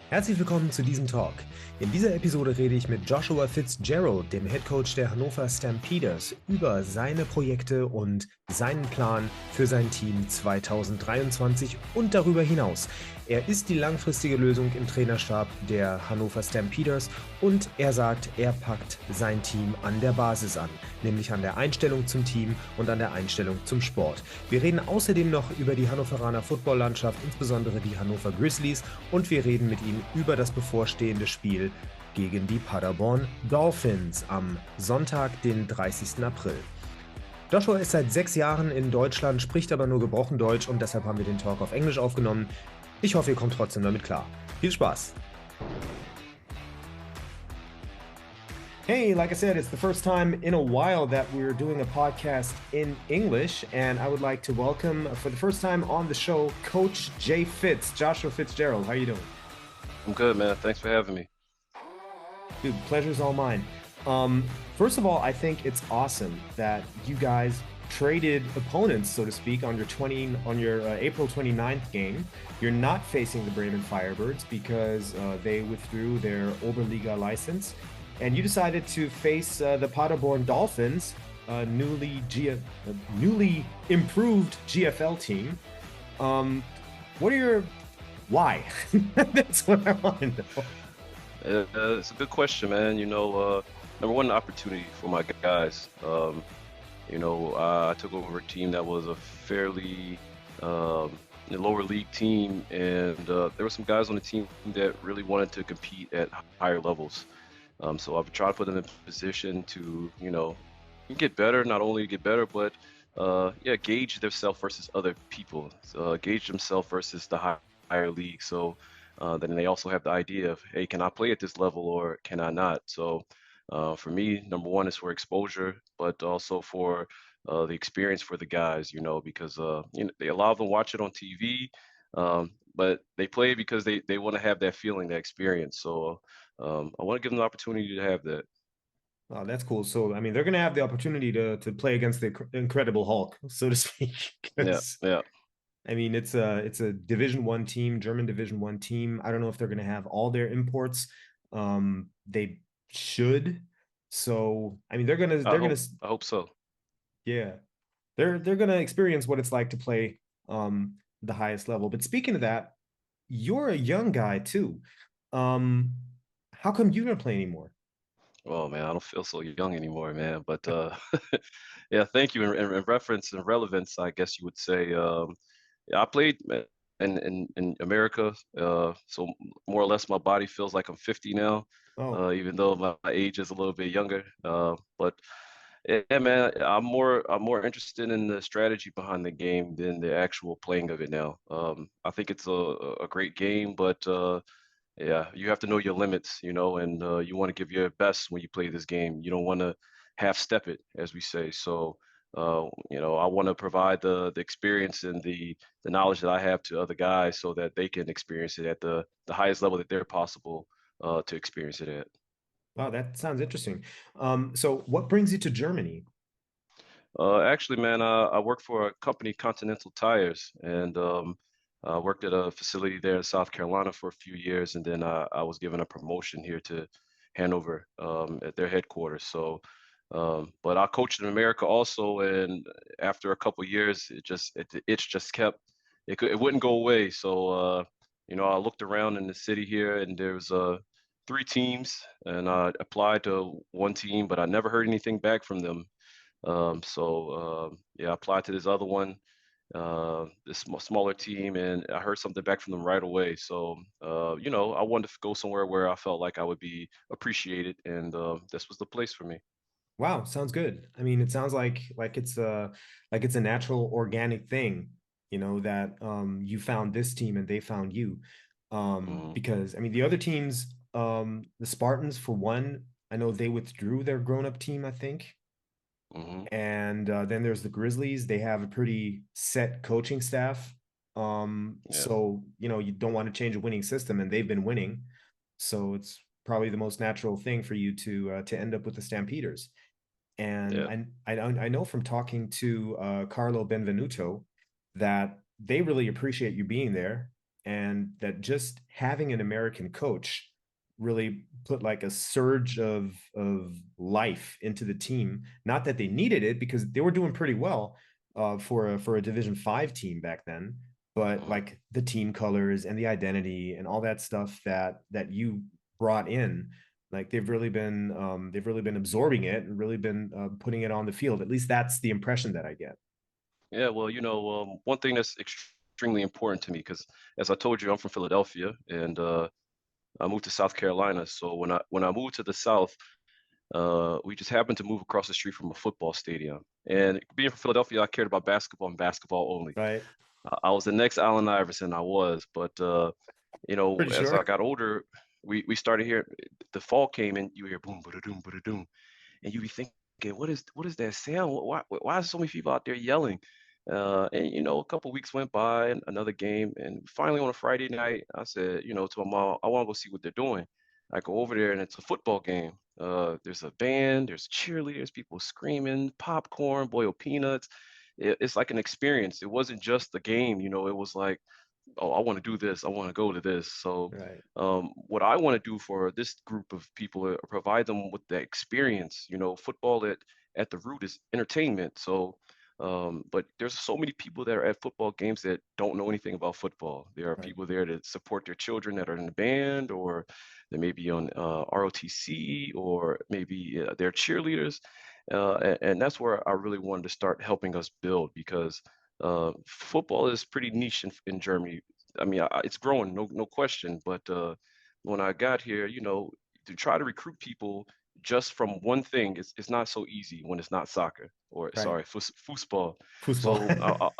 Herzlich willkommen zu diesem Talk. In dieser Episode rede ich mit Joshua Fitzgerald, dem Headcoach der Hannover Stampeders, über seine Projekte und seinen Plan für sein Team 2023 und darüber hinaus. Er ist die langfristige Lösung im Trainerstab der Hannover Stampeders und er sagt, er packt sein Team an der Basis an, nämlich an der Einstellung zum Team und an der Einstellung zum Sport. Wir reden außerdem noch über die Hannoveraner Footballlandschaft, insbesondere die Hannover Grizzlies, und wir reden mit ihm über das bevorstehende Spiel gegen die Paderborn Dolphins am Sonntag, den 30. April. Joshua ist seit 6 Jahren in Deutschland, spricht aber nur gebrochen Deutsch und deshalb haben wir den Talk auf Englisch aufgenommen. Ich hoffe, ihr kommt trotzdem damit klar. Viel Spaß! Hey, like I said, it's the first time in a while that we're doing a podcast in English, and I would like to welcome, for the first time on the show, Coach Joshua Fitzgerald. How are you doing? I'm good, man. Thanks for having me. Dude, pleasure's all mine. First of all, I think it's awesome that you guys traded opponents, so to speak, on your April 29th game. You're not facing the Bremen Firebirds because they withdrew their Oberliga license, and you decided to face the Paderborn Dolphins, a newly improved GFL team. Why? That's what I want to know. It's a good question, man. Number one, opportunity for my guys. I took over a team that was a fairly lower league team, and there were some guys on the team that really wanted to compete at higher levels. So I've tried to put them in position to, get better, not only get better, but gauge themselves versus other people, gauge themselves versus the higher league. So then they also have the idea of, hey, can I play at this level or can I not? So for me, number one is for exposure, but also for the experience for the guys, because they allow them to watch it on TV, but they play because they want to have that feeling, that experience. So I want to give them the opportunity to have that. Oh, that's cool. So, I mean, they're going to have the opportunity to play against the Incredible Hulk, so to speak. Yeah, yeah. I mean, it's a Division I team, German Division I team. I don't know if they're going to have all their imports. They should. So, I mean, I hope so. yeah, they're gonna experience what it's like to play the highest level. But speaking of that, you're a young guy too. Um, how come you don't play anymore? Oh man, I don't feel so young anymore, man. But yeah, thank you. In reference and relevance, I guess you would say. Yeah, I played in America, so more or less my body feels like I'm 50 now, Oh, even though my age is a little bit younger. But yeah, man, I'm more interested in the strategy behind the game than the actual playing of it now. I think it's a great game, but yeah, you have to know your limits, and you want to give your best when you play this game. You don't want to half step it, as we say. So, I want to provide the experience and the knowledge that I have to other guys so that they can experience it at the highest level that they're possible to experience it at. wow, that sounds interesting. So what brings you to Germany? Actually, man, I work for a company, Continental Tires, and I worked at a facility there in South Carolina for a few years, and then I was given a promotion here to Hanover at their headquarters. So, but I coached in America also, and after a couple years, the itch just kept it wouldn't go away. So, I looked around in the city here, and there's 3 teams, and I applied to one team, but I never heard anything back from them. Yeah, I applied to this other one, this smaller team, and I heard something back from them right away. So, I wanted to go somewhere where I felt like I would be appreciated, and this was the place for me. Wow, sounds good. I mean, it sounds like it's a natural organic thing, that you found this team and they found you. Hmm. Because I mean the other teams, the Spartans for one, I know they withdrew their grown-up team, I think. Hmm. And then there's the Grizzlies. They have a pretty set coaching staff. Yeah, So you don't want to change a winning system, and they've been winning. So it's probably the most natural thing for you to end up with the Stampeders. And yeah. I know from talking to Carlo Benvenuto that they really appreciate you being there, and that just having an American coach really put like a surge of life into the team. Not that they needed it because they were doing pretty well for a Division 5 team back then, but Mhm. like the team colors and the identity and all that stuff that you brought in, like they've really been absorbing it and really been putting it on the field. At least that's the impression that I get. Yeah, well, one thing that's extremely important to me, because as I told you, I'm from Philadelphia, and I moved to South Carolina. So when I moved to the South, we just happened to move across the street from a football stadium. And being from Philadelphia, I cared about basketball and basketball only. Right. I was the next Allen Iverson, I was, but Pretty as I sure. got older, we started hearing the fall came and you hear boom, ba doom, ba doom, and you be thinking, what is that sound? Why is so many people out there yelling? And a couple weeks went by, and another game, and finally on a Friday night, I said, to my mom, I want to go see what they're doing. I go over there, and it's a football game. There's a band, there's cheerleaders, people screaming, popcorn, boiled peanuts. It's like an experience. It wasn't just the game, it was like, oh, I want to do this. I want to go to this. So, Right. what I want to do for this group of people, provide them with the experience. Football at the root is entertainment. So, but there's so many people that are at football games that don't know anything about football. There are Right. people there to support their children that are in the band, or they may be on ROTC, or maybe they're cheerleaders. And that's where I really wanted to start helping us build, because football is pretty niche in Germany. I mean, it's growing, no question. But when I got here, to try to recruit people just from one thing, it's not so easy when it's not soccer, or Right. sorry, football. Football. So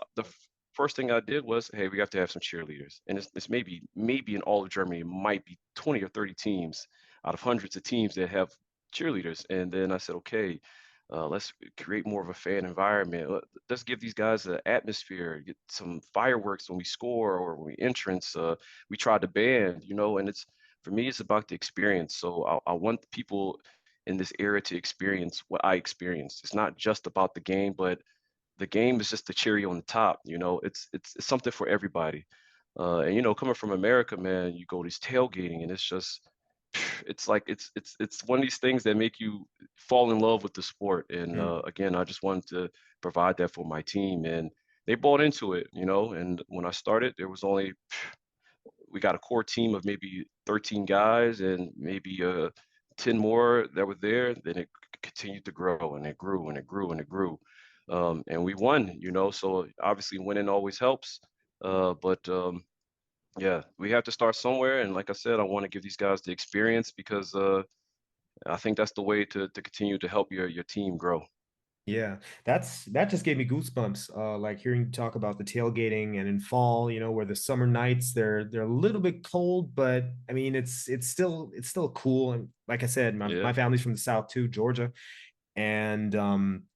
first thing I did was, hey, we have to have some cheerleaders, and it's maybe in all of Germany, it might be 20 or 30 teams out of hundreds of teams that have cheerleaders. And then I said, okay, let's create more of a fan environment. Let's give these guys an atmosphere, get some fireworks when we score or when we entrance. We tried the band, and it's for me, it's about the experience. So I want people in this era to experience what I experienced. It's not just about the game, but the game is just the cherry on the top. It's something for everybody. And coming from America, man, you go to this tailgating, and it's just it's like it's one of these things that make you fall in love with the sport. And Mm. again, I just wanted to provide that for my team, and they bought into it. And when I started, there was only we got a core team of maybe 13 guys, and maybe 10 more that were there. Then it continued to grow, and it grew, and it grew, and it grew. And we won, so obviously winning always helps. But yeah, we have to start somewhere. And like I said, I want to give these guys the experience, because I think that's the way to continue to help your team grow. Yeah, that just gave me goosebumps. Like hearing you talk about the tailgating and in fall, where the summer nights they're a little bit cold, but I mean it's still cool. And like I said, my Yeah, family's from the South too, Georgia, and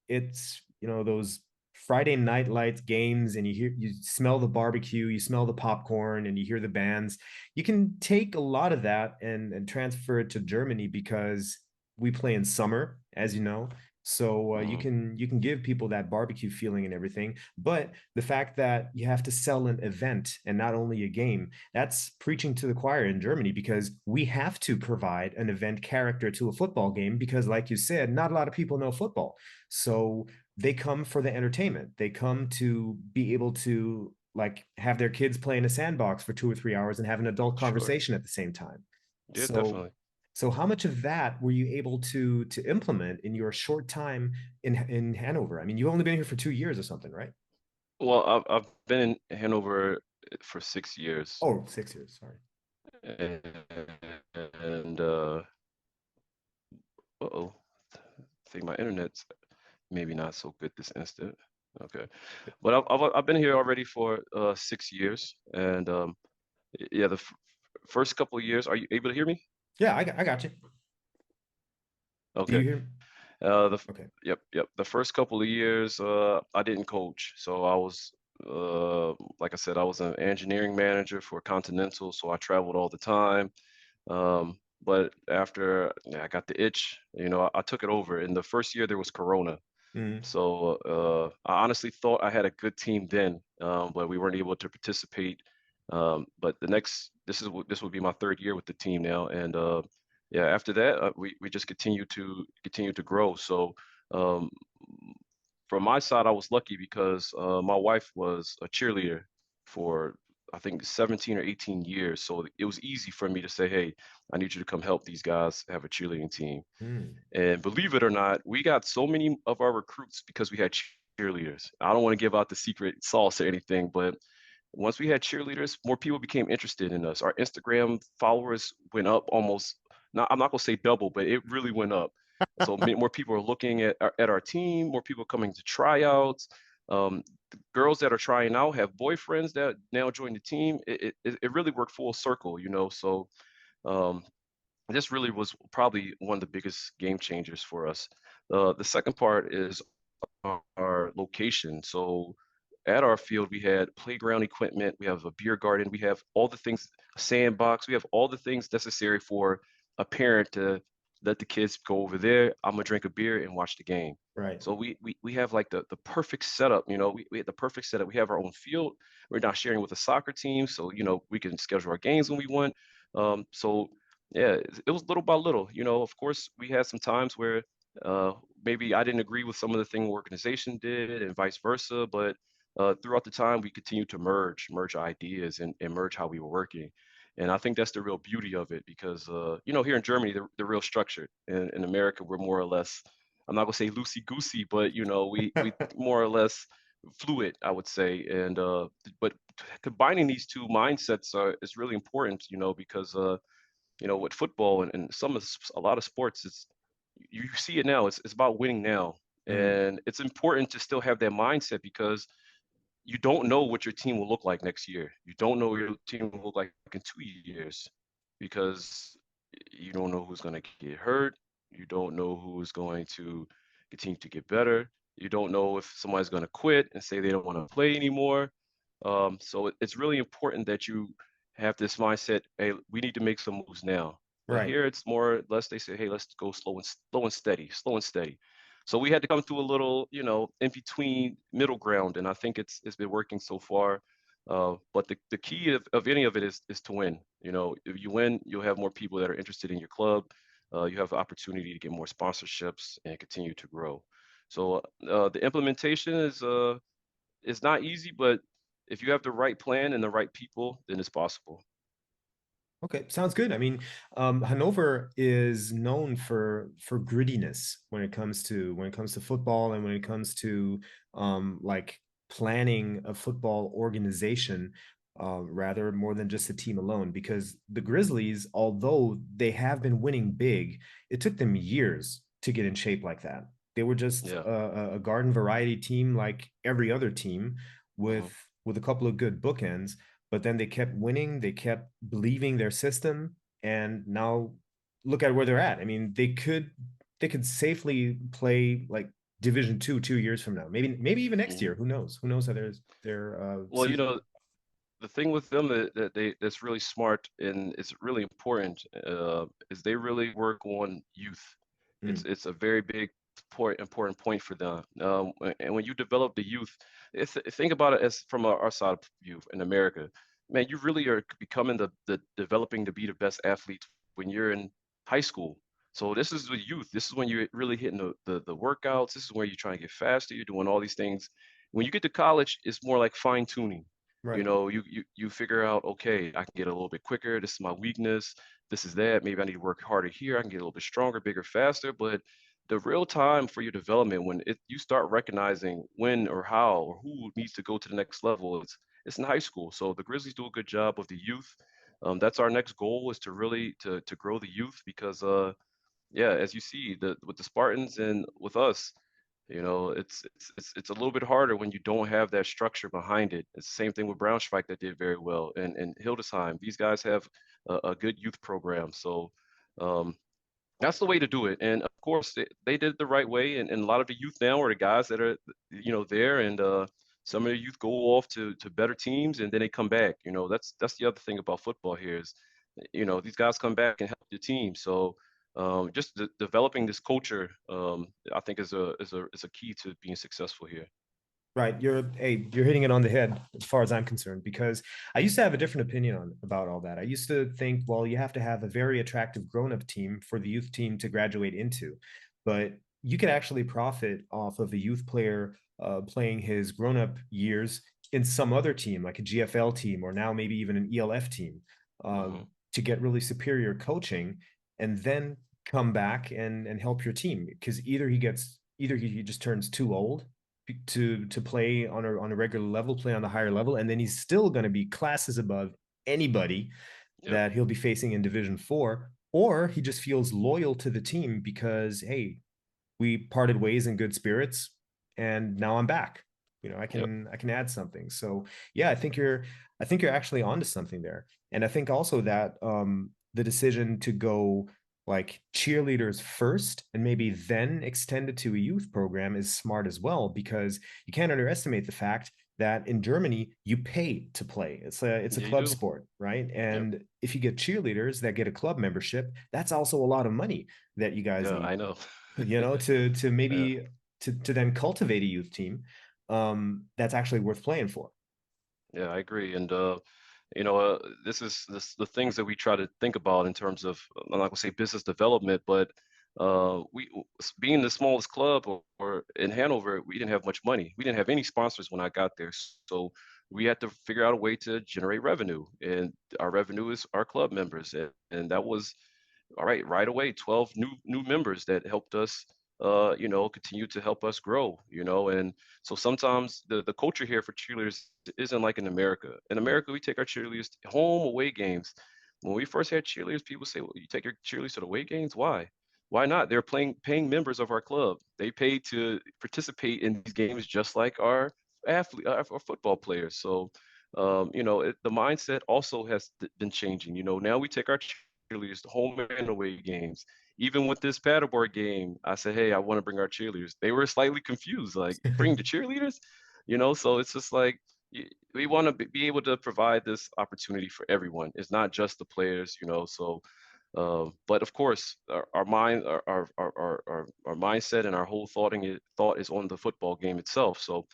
it's those Friday night lights games, and you smell the barbecue, you smell the popcorn, and you hear the bands. You can take a lot of that and transfer it to Germany because we play in summer, as you know. So mhm, you can give people that barbecue feeling and everything, but the fact that you have to sell an event and not only a game, that's preaching to the choir in Germany because we have to provide an event character to a football game because, like you said, not a lot of people know football. So they come for the entertainment. They come to be able to like have their kids play in a sandbox for 2 or 3 hours and have an adult sure. conversation at the same time. Yeah, So definitely. so how much of that were you able to implement in your short time in Hanover? I mean, you've only been here for 2 years or something, right? Well, I've been in Hanover for 6 years, Oh, 6 years. Sorry. and uh-oh, I think my internet's maybe not so good this instant. Okay, but I've been here already for 6 years, and yeah, the first couple of years. Are you able to hear me? Yeah, I got you. Do you Okay. hear? Uh, the f- Okay. yep. The first couple of years, I didn't coach, so I was, like I said, I was an engineering manager for Continental, so I traveled all the time. But after I got the itch, I took it over. In the first year, there was Corona, Mhm. so I honestly thought I had a good team then, but we weren't able to participate But this will be my third year with the team now, and yeah, after that, we just continue to grow. So um, from my side, I was lucky because my wife was a cheerleader for I think 17 or 18 years. So it was easy for me to say, hey, I need you to come help these guys have a cheerleading team. Mm. And believe it or not, we got so many of our recruits because we had cheerleaders. I don't want to give out the secret sauce or anything, but once we had cheerleaders, more people became interested in us. Our Instagram followers went up almost, not, I'm not gonna say double, but it really went up. So more people are looking at our team, more people coming to tryouts. The girls that are trying out have boyfriends that now join the team. It really worked full circle, you know. So um, this really was probably one of the biggest game changers for us. The second part is our location. So at our field, we had playground equipment, we have a beer garden, we have all the things, a sandbox, we have all the things necessary for a parent to let the kids go over there. I'm gonna drink a beer and watch the game. Right. So we have like the perfect setup, you know, we had the perfect setup. We have our own field. We're not sharing with a soccer team, so you know we can schedule our games when we want. So yeah, it was little by little. You know, of course, we had some times where uh, maybe I didn't agree with some of the thing organization did and vice versa, but throughout the time we continued to merge ideas and merge how we were working. And I think that's the real beauty of it because you know, here in Germany they're real structured. In America we're more or less, I'm not gonna say loosey goosey, but you know, we more or less fluid, I would say. And but combining these two mindsets is really important, you know, because you know, with football and a lot of sports, it's you see it now. It's about winning now, Mm. and it's important to still have that mindset because you don't know what your team will look like next year. You don't know what your team will look like in 2 years because you don't know who's going to get hurt. You don't know who's going to continue to get better. You don't know if somebody's going to quit and say they don't want to play anymore. So it's really important that you have this mindset. Hey, we need to make some moves now. But Right. here it's more or less they say, hey, let's go slow and steady, slow and steady. So we had to come to a little, you know, in between middle ground, and I think it's been working so far. But the key of any of it is to win. You know, if you win, you'll have more people that are interested in your club. You have the opportunity to get more sponsorships and continue to grow. So the implementation is not easy, but if you have the right plan and the right people, then it's possible. Okay, sounds good. I mean, Hanover is known for grittiness when it comes to football and when it comes to like planning a football organization, rather more than just a team alone. Because the Grizzlies, although they have been winning big, it took them years to get in shape like that. They were just Yeah. a garden variety team like every other team Hmm. with with a couple of good bookends, but then they kept winning, they kept believing their system, and now look at where they're at. I mean, they could safely play like Division 2 2 years from now, maybe even next Hmm. year. Who knows how their Well, you season. know, the thing with them that's really smart and it's really important is they really work on youth. Mm, It's a very big important point for them. And when you develop the youth, think about it as from our side of view in America. Man, you really are becoming the developing to be the best athlete when you're in high school. So this is with youth. This is when you're really hitting the workouts. This is where you're trying to get faster. You're doing all these things. When you get to college, it's more like fine tuning. You right. know, you figure out, okay, I can get a little bit quicker. This is my weakness. This is that. Maybe I need to work harder here. I can get a little bit stronger, bigger, faster. But the real time for your development, when you start recognizing when or how or who needs to go to the next level, it's in high school. So the Grizzlies do a good job of the youth. That's our next goal is to really to grow the youth because yeah, as you see the with the Spartans and with us, you know, it's a little bit harder when you don't have that structure behind it. It's the same thing with Braunschweig that did very well, and Hildesheim. These guys have a good youth program, so um, that's the way to do it. And of course, they did it the right way. And a lot of the youth now are the guys that are, you know, there. And some of the youth go off to better teams, and then they come back. You know, that's the other thing about football here is, you know, these guys come back and help the team. So just developing this culture, I think is a key to being successful here. Right. You're hitting it on the head as far as I'm concerned, because I used to have a different opinion about all that. I used to think, well, you have to have a very attractive grown-up team for the youth team to graduate into. But you could actually profit off of a youth player playing his grown-up years in some other team, like a GFL team, or now maybe even an ELF team, uh, Hmm. to get really superior coaching and then come back and help your team. Because either he just turns too old to play on a regular level, play on the higher level, and then he's still going to be classes above anybody Yep. that he'll be facing in Division 4, or he just feels loyal to the team because, hey, we parted ways in good spirits, and now I'm back. I Yep. can add something. So yeah, I think you're actually onto something there. And I think also that the decision to go like cheerleaders first and maybe then extend it to a youth program is smart as well, because you can't underestimate the fact that in Germany you pay to play. It's a Yeah, you club do. sport, right? Yep. And if you get cheerleaders that get a club membership, that's also a lot of money that you guys Yeah, need, I know. to Yeah. maybe to then cultivate a youth team that's actually worth playing for. Yeah, I agree. And this is the things that we try to think about in terms of, I'm not gonna say business development, but being the smallest club or in Hanover, we didn't have much money. We didn't have any sponsors when I got there, so we had to figure out a way to generate revenue, and our revenue is our club members, and that was all right, right away, 12 new members that helped us, continue to help us grow, and so sometimes the culture here for cheerleaders isn't like in America. In America, we take our cheerleaders to home away games. When we first had cheerleaders, people say, "Well, you take your cheerleaders to the away games? Why? Why not? They're paying members of our club. They pay to participate in these games just like our athlete, our football players." So, the mindset also has been changing. Now we take our cheerleaders to home and away games. Even with this Paderborn game, I said, "Hey, I want to bring our cheerleaders." They were slightly confused, like, "Bring the cheerleaders?" So it's just like we want to be able to provide this opportunity for everyone. It's not just the players. So, but of course, our mind, our mindset, and our whole thought is on the football game itself. So,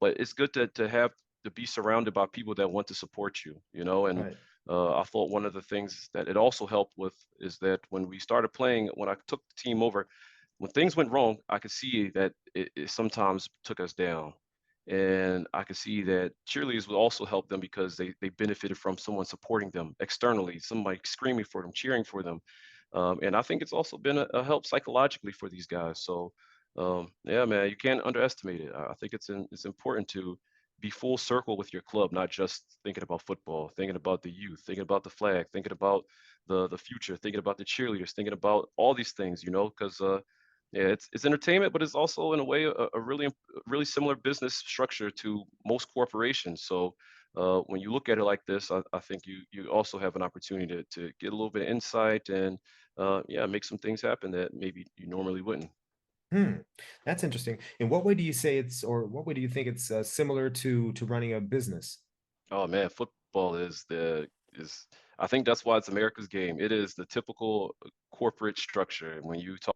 but it's good to be surrounded by people that want to support you. And Right. I thought one of the things that it also helped with is that when we started playing, when I took the team over, when things went wrong, I could see that it sometimes took us down. And I could see that cheerleaders would also help them because they benefited from someone supporting them externally, somebody screaming for them, cheering for them. And I think it's also been a help psychologically for these guys. So, yeah, man, you can't underestimate it. I think it's important to be full circle with your club, not just thinking about football, thinking about the youth, thinking about the flag, thinking about the future, thinking about the cheerleaders, thinking about all these things, because yeah, it's entertainment, but it's also in a way a really similar business structure to most corporations. So when you look at it like this, I think you also have an opportunity to get a little bit of insight and yeah, make some things happen that maybe you normally wouldn't. Hmm. That's interesting. In what way do you say it's, or what way do you think it's similar to running a business? Oh man, football is I think that's why it's America's game. It is the typical corporate structure. When you talk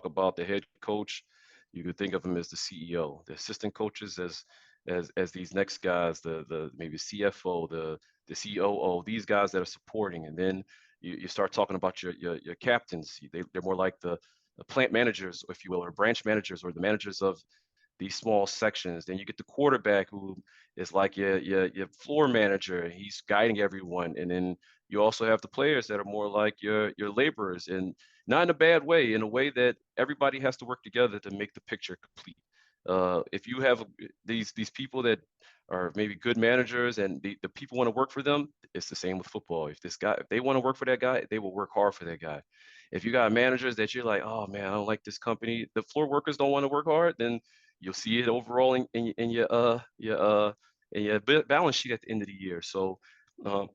about the head coach, you could think of him as the CEO, the assistant coaches as these next guys, the maybe CFO, the COO, these guys that are supporting, and then you start talking about your captains. They're more like the plant managers, if you will, or branch managers, or the managers of these small sections. Then you get the quarterback who is like your floor manager. He's guiding everyone. And then you also have the players that are more like your laborers, and not in a bad way, in a way that everybody has to work together to make the picture complete. If you have these people that are maybe good managers and the people want to work for them, it's the same with football. If they want to work for that guy, they will work hard for that guy. If you got managers that you're like, oh man, I don't like this company, the floor workers don't want to work hard, then you'll see it overall in your balance sheet at the end of the year. So um,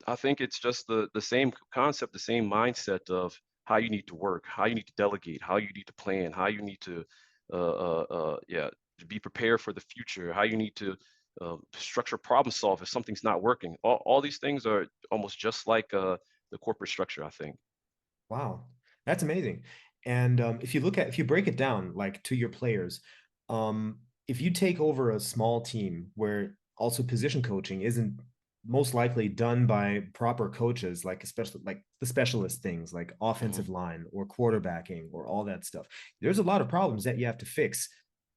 I think it's just the same concept, the same mindset of how you need to work, how you need to delegate, how you need to plan, how you need to yeah, to be prepared for the future, how you need to structure problem solve if something's not working. All these things are almost just like the corporate structure, I think. Wow, that's amazing. And if you break it down like to your players, if you take over a small team where also position coaching isn't most likely done by proper coaches, like especially like the specialist things like Mhm. offensive line or quarterbacking or all that stuff, there's a lot of problems that you have to fix.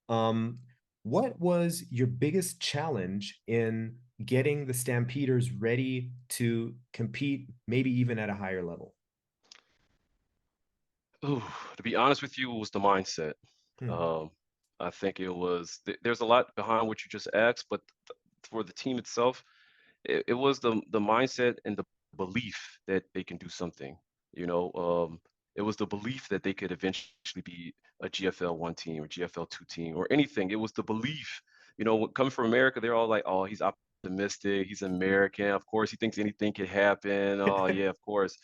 Um, what was your biggest challenge in getting the Stampeders ready to compete, maybe even at a higher level? Ooh, to be honest with you, it was the mindset. Hmm. Um, I think it was there's a lot behind what you just asked, but for the team itself, it was the mindset and the belief that they can do something. You know, it was the belief that they could eventually be a GFL one team or GFL two team or anything. It was the belief. You know, coming from America, they're all like, "Oh, he's optimistic. He's American. Of course, he thinks anything could happen. Oh, yeah, of course."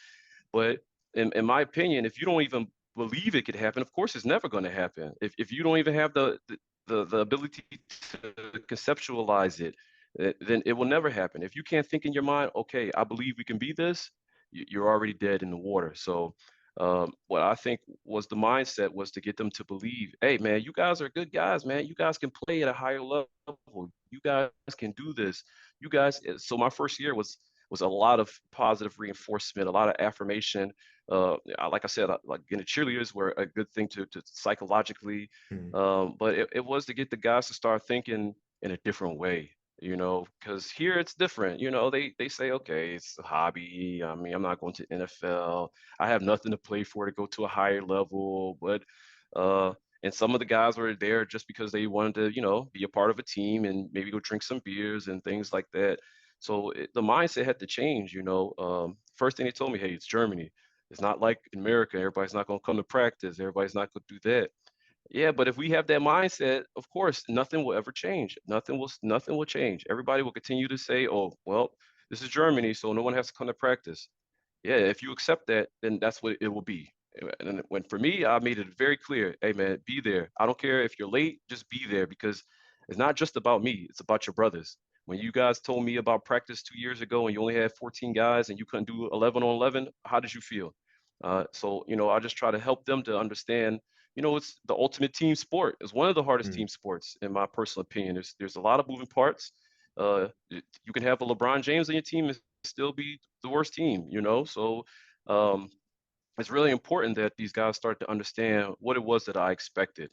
But in my opinion, if you don't even believe it could happen, of course, it's never going to happen. If you don't even have the ability to conceptualize it, then it will never happen. If you can't think in your mind, okay, I believe we can be this, you're already dead in the water. So, what I think was the mindset was to get them to believe, hey, man, you guys are good guys, man. You guys can play at a higher level. You guys can do this. You guys. So my first year was a lot of positive reinforcement, a lot of affirmation. Like I said, like getting cheerleaders were a good thing to psychologically, Hmm. but it was to get the guys to start thinking in a different way, you know, because here it's different. You know, they say, okay, it's a hobby. I mean, I'm not going to NFL. I have nothing to play for to go to a higher level, but uh, and some of the guys were there just because they wanted to, you know, be a part of a team and maybe go drink some beers and things like that. So the mindset had to change, you know. First thing they told me, hey, it's Germany. It's not like in America. Everybody's not going to come to practice. Everybody's not going to do that. Yeah, but if we have that mindset, of course, nothing will ever change. Nothing will change. Everybody will continue to say, "Oh, well, this is Germany, so no one has to come to practice." Yeah, if you accept that, then that's what it will be. And when for me, I made it very clear, hey man, be there. I don't care if you're late, just be there because it's not just about me, it's about your brothers. When you guys told me about practice 2 years ago and you only had 14 guys and you couldn't do 11 on 11, how did you feel? So, you know, I just try to help them to understand, you know, it's the ultimate team sport. It's one of the hardest Hmm. team sports, in my personal opinion. There's a lot of moving parts. You can have a LeBron James on your team and still be the worst team, you know? So um, it's really important that these guys start to understand what it was that I expected.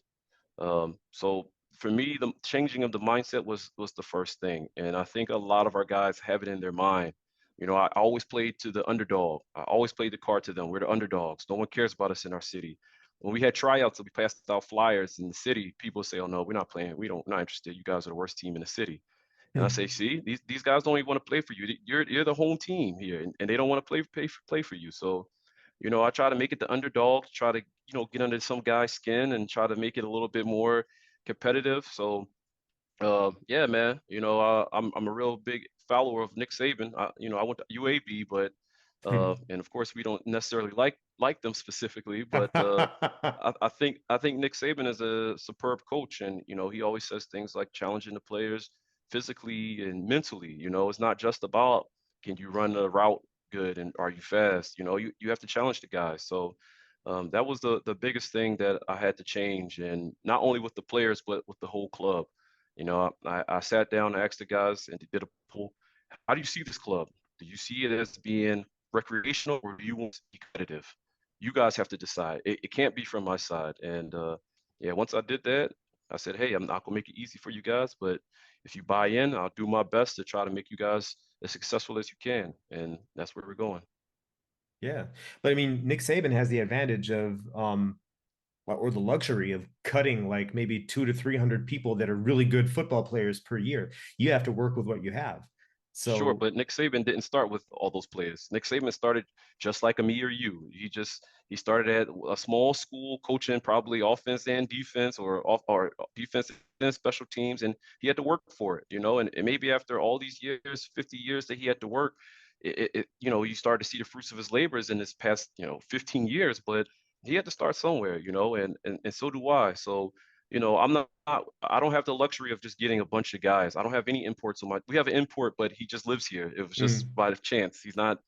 So for me, the changing of the mindset was the first thing, and I think a lot of our guys have it in their mind. You know, I always played to the underdog. I always played the card to them. We're the underdogs. No one cares about us in our city. When we had tryouts, we passed out flyers in the city. People say, "Oh no, we're not playing. We're not interested. You guys are the worst team in the city." And I say, "See, these guys don't even want to play for you. You're the home team here, and they don't want to play for you." So, you know, I try to make it the underdog, try to, you know, get under some guy's skin and try to make it a little bit more competitive. So, yeah, man, you know, I'm a real big follower of Nick Saban. You know, I went to UAB, but and of course we don't necessarily like them specifically, but I think Nick Saban is a superb coach, and you know he always says things like challenging the players physically and mentally. You know, it's not just about can you run the route good and are you fast. You know, you have to challenge the guys. So that was the biggest thing that I had to change, and not only with the players but with the whole club. You know, I sat down and asked the guys and did a poll. How do you see this club? Do you see it as being recreational or do you want to be competitive? You guys have to decide. It can't be from my side. And yeah, once I did that, I said, hey, I'm not gonna make it easy for you guys, but if you buy in, I'll do my best to try to make you guys as successful as you can. And that's where we're going. Yeah. But I mean, Nick Saban has the advantage of or the luxury of cutting like maybe 200 to 300 people that are really good football players per year. You have to work with what you have. Sure, So, but Nick Saban didn't start with all those players. Nick Saban started just like a me or you. He started at a small school coaching probably offense and defense or defense and special teams, and he had to work for it, you know. And maybe after all these years, 50 years that he had to work, you know, you started to see the fruits of his labors in this past, you know, 15 years. But he had to start somewhere, you know, and so do I. So you know, I don't have the luxury of just getting a bunch of guys. I don't have any imports on my, we have an import, but he just lives here. It was just mm, by chance. He's not,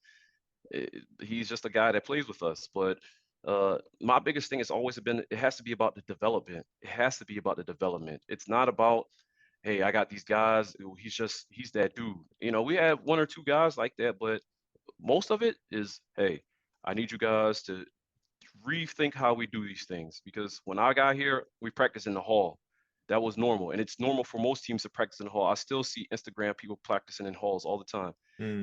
he's just a guy that plays with us. But my biggest thing has always been it has to be about the development. It has to be about the development. It's not about, hey, I got these guys. He's that dude. We have one or two guys like that, but most of it is, hey, I need you guys to rethink how we do these things because when I got here, we practice in the hall. That was normal, and it's normal for most teams to practice in the hall. I still see Instagram people practicing in halls all the time,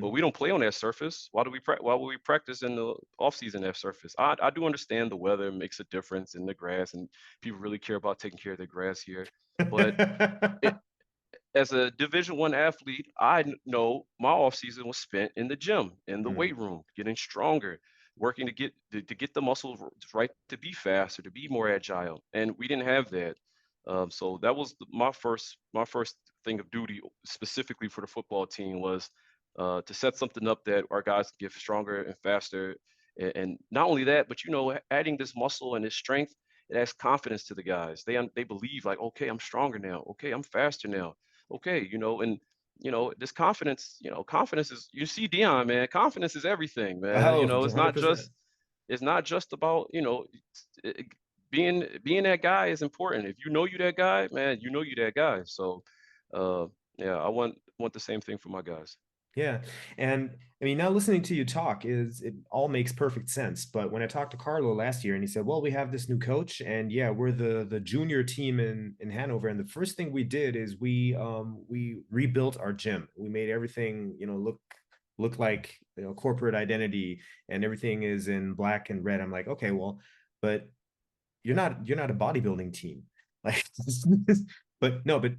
but we don't play on that surface. Why would we practice in the off season that surface? I do understand the weather makes a difference in the grass, and people really care about taking care of their grass here, but it, as a Division 1 athlete, I know my off season was spent in the gym, in the weight room, getting stronger, working to get the muscles right, to be faster, to be more agile, and we didn't have that. So that was my first thing of duty specifically for the football team was to set something up that our guys could get stronger and faster, and not only that, but adding this muscle and this strength, it adds confidence to the guys. They believe like, okay, I'm stronger now. Okay, I'm faster now. Okay, and this confidence is, you see Dion, man, confidence is everything, man. Oh, It's not 100%. just about, being that guy is important. If you know you that guy, man, you know you that guy. So uh yeah, I want the same thing for my guys. Yeah. And I mean, now listening to you talk it all makes perfect sense. But when I talked to Carlo last year and he said, well, we have this new coach and yeah, we're the junior team in Hanover. And the first thing we did is we rebuilt our gym. We made everything, look like, corporate identity, and everything is in black and red. I'm like, okay, well, but you're not a bodybuilding team. Like but no, but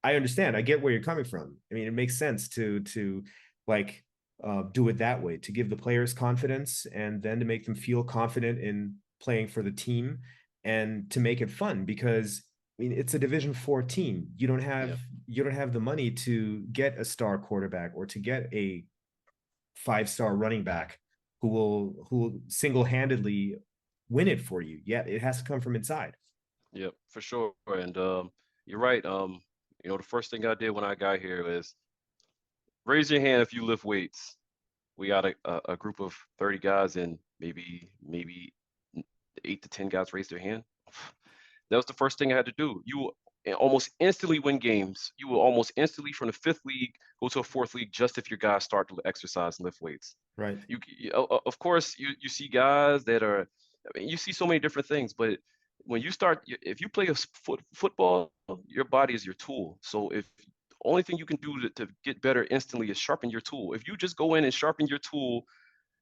I understand. I get where you're coming from. I mean, it makes sense to like do it that way, to give the players confidence and then to make them feel confident in playing for the team and to make it fun because I mean it's a Division 4 team. Yeah. You don't have the money to get a star quarterback or to get a 5-star running back who will single-handedly win it for you. Yet it has to come from inside. Yeah, for sure. And you're right. The first thing I did when I got here is raise your hand if you lift weights. We got a group of 30 guys, and maybe 8 to 10 guys raised their hand. That was the first thing I had to do. You will almost instantly win games. You will almost instantly, from the fifth league, go to a fourth league just if your guys start to exercise and lift weights. Right. Of course, you see guys that are. I mean, you see so many different things, but when you start, if you play a football, your body is your tool. So if only thing you can do to get better instantly is sharpen your tool. If you just go in and sharpen your tool,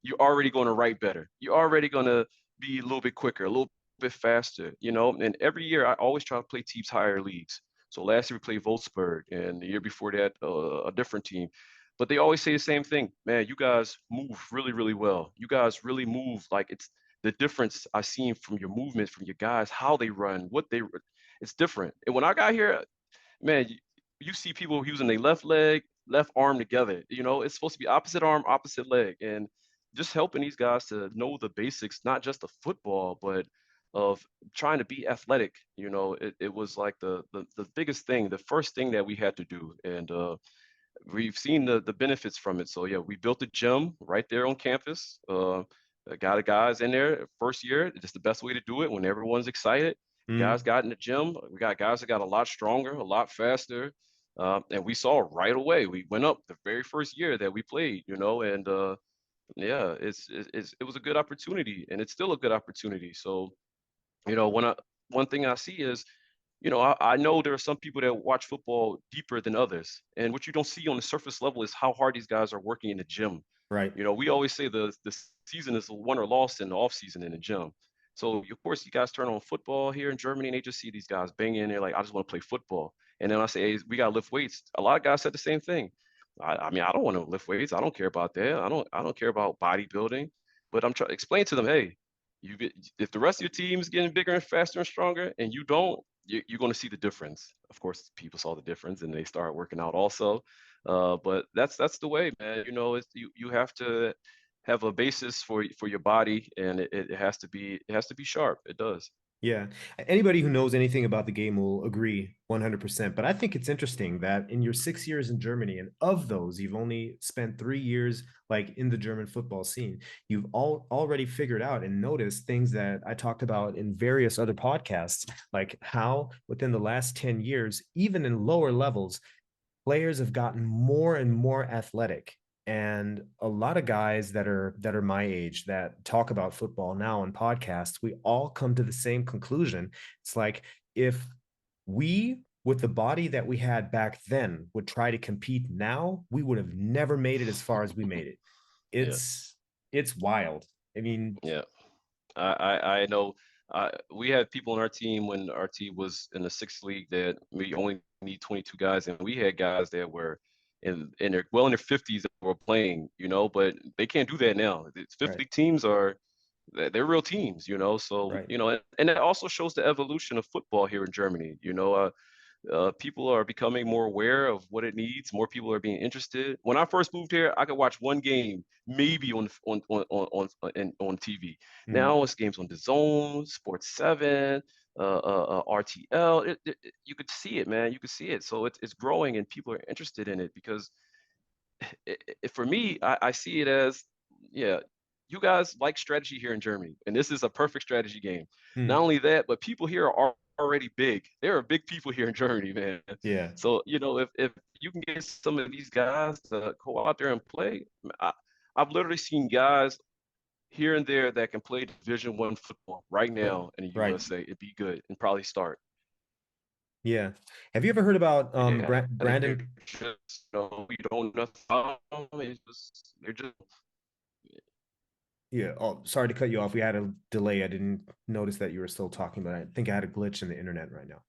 you're already going to write better. You're already going to be a little bit quicker, a little bit faster, And every year I always try to play teams higher leagues. So last year we played Wolfsburg, and the year before that a different team. But they always say the same thing, man. You guys move really, really well. You guys really move like it's the difference I seen from your movement, from your guys, how they run, it's different. And when I got here, man, you see people using their left leg, left arm together. It's supposed to be opposite arm, opposite leg, and just helping these guys to know the basics, not just of football, but of trying to be athletic. It was like the biggest thing, the first thing that we had to do, and we've seen the benefits from it. So yeah, we built a gym right there on campus. Got the guys in there first year. Just the best way to do it when everyone's excited. Guys got in the gym. We got guys that got a lot stronger, a lot faster. And we saw right away. We went up the very first year that we played, and yeah, it was a good opportunity, and it's still a good opportunity. So, one thing I see is, I know there are some people that watch football deeper than others, and what you don't see on the surface level is how hard these guys are working in the gym. Right. We always say the season is won or lost in the off season in the gym. So of course you guys turn on football here in Germany and they just see these guys banging in there like, I just want to play football. And then I say, hey, we gotta lift weights. A lot of guys said the same thing. I mean, I don't want to lift weights. I don't care about that. I don't care about bodybuilding. But I'm trying to explain to them, hey, if the rest of your team is getting bigger and faster and stronger, and you don't, you're going to see the difference. Of course, people saw the difference and they started working out also. But that's the way, man. You have to have a basis for your body, and it has to be sharp. It does. Yeah. Anybody who knows anything about the game will agree 100%. But I think it's interesting that in your 6 years in Germany, and of those, you've only spent 3 years like in the German football scene. You've already figured out and noticed things that I talked about in various other podcasts, like how within the last 10 years, even in lower levels, players have gotten more and more athletic, and a lot of guys that are my age that talk about football now on podcasts, we all come to the same conclusion. It's like, if we, with the body that we had back then, would try to compete now, we would have never made it as far as we made it. Yeah, It's wild. I mean, yeah. I know. We had people on our team when our team was in the sixth league that we only need 22 guys, and we had guys that were in their well in their 50s that were playing, but they can't do that now. It's fifth right, league teams are they're real teams, so right. and that also shows the evolution of football here in Germany. People are becoming more aware of what it needs. More people are being interested. When I first moved here, I could watch one game maybe on TV. Mm, Now it's games on the Zone, Sports 7, RTL. You could see it, man. You could see it. So it's growing, and people are interested in it because for me, I see it as, yeah, you guys like strategy here in Germany, and this is a perfect strategy game. Not mm, only that, but people here are already big. There are big people here in Germany, man. yeah. So, if you can get some of these guys to go out there and play, I've literally seen guys here and there that can play Division 1 football right Right. now in the Right. USA. It'd be good and probably start. Yeah. Have you ever heard about Yeah, they're Brandon? just, you don't know about them. It's just, they're just, Yeah. Oh, sorry to cut you off. We had a delay. I didn't notice that you were still talking, but I think I had a glitch in the internet right now.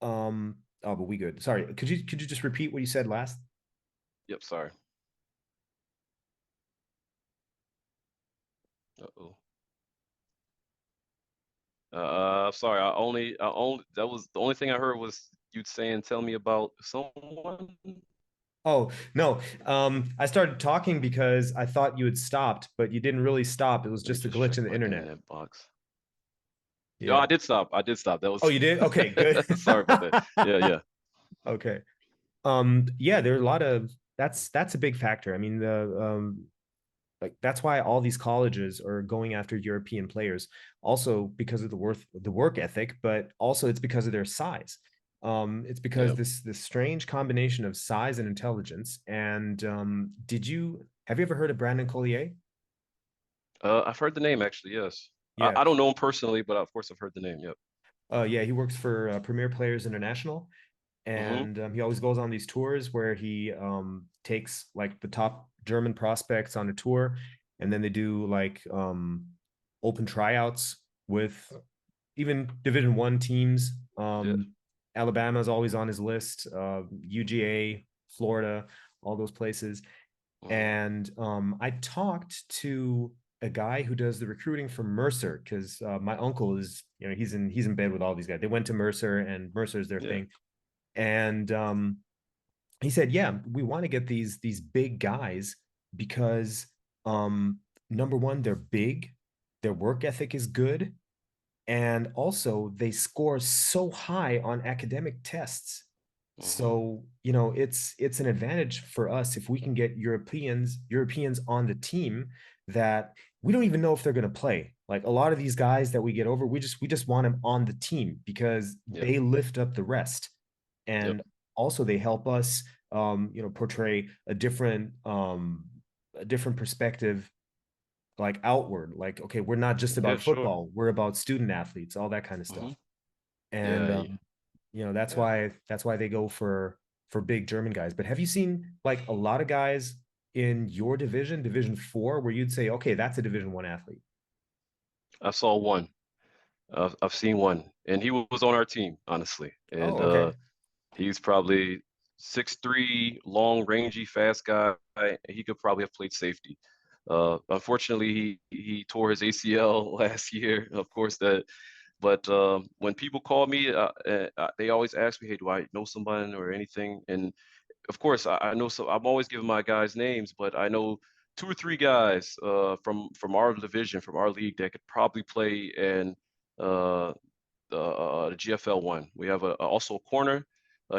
Oh, but we good. Sorry. Could you just repeat what you said last? yep, sorry. Uh-oh. Sorry. That was the only thing I heard was you saying, tell me about someone. Oh, no. I started talking because I thought you had stopped, but you didn't really stop. It was Let me just a just glitch check in the my internet. internet box. Yeah, Yeah. I did stop. I did stop. That Oh, was, you did? Okay, good. sorry about that. Yeah, yeah. Okay. Yeah, there are a lot of that's a big factor. I mean, the like that's why all these colleges are going after European players, also because of the work ethic, but also it's because of their size. It's because Yeah. this strange combination of size and intelligence. And have you ever heard of Brandon Collier? I've heard the name actually, yes. I, Yeah. I don't know him personally, but of course I've heard the name. Yep. Yeah, he works for Premier Players International, Mm-hmm. and he always goes on these tours where he takes like the top German prospects on a tour, and then they do like open tryouts with even Division 1 teams. Yeah. Alabama's always on his list. UGA, Florida, all those places. Mm-hmm. And I talked to a guy who does the recruiting for Mercer because my uncle is, he's in bed with all these guys. They went to Mercer, and Mercer's their Yeah. thing. And he said, "Yeah, we want to get these big guys because number one, they're big, their work ethic is good, and also they score so high on academic tests. Mm-hmm. So, it's an advantage for us if we can get Europeans on the team that we don't even know if they're going to play. Like a lot of these guys that we get over, we just want them on the team because Yep. they lift up the rest. Yep. And also they help us portray a different perspective, like outward, like, okay, we're not just Yeah, about sure. football, we're about student athletes, all that kind of Mm-hmm. stuff. And Yeah, yeah, that's yeah. why they go for big German guys. But have you seen like a lot of guys in your Division 4, where you'd say, okay, that's a Division 1 athlete? I saw one. I've seen one, and he was on our team, honestly. Oh, And okay. he's probably 6'3", long, rangy, fast guy. He could probably have played safety. Unfortunately, he tore his ACL last year. Of course, but when people call me, they always ask me, "Hey, do I know someone or anything?" And of course, I know, so I'm always giving my guys names, but I know two or three guys from our division, from our league, that could probably play in uh, the GFL one. We have also a corner.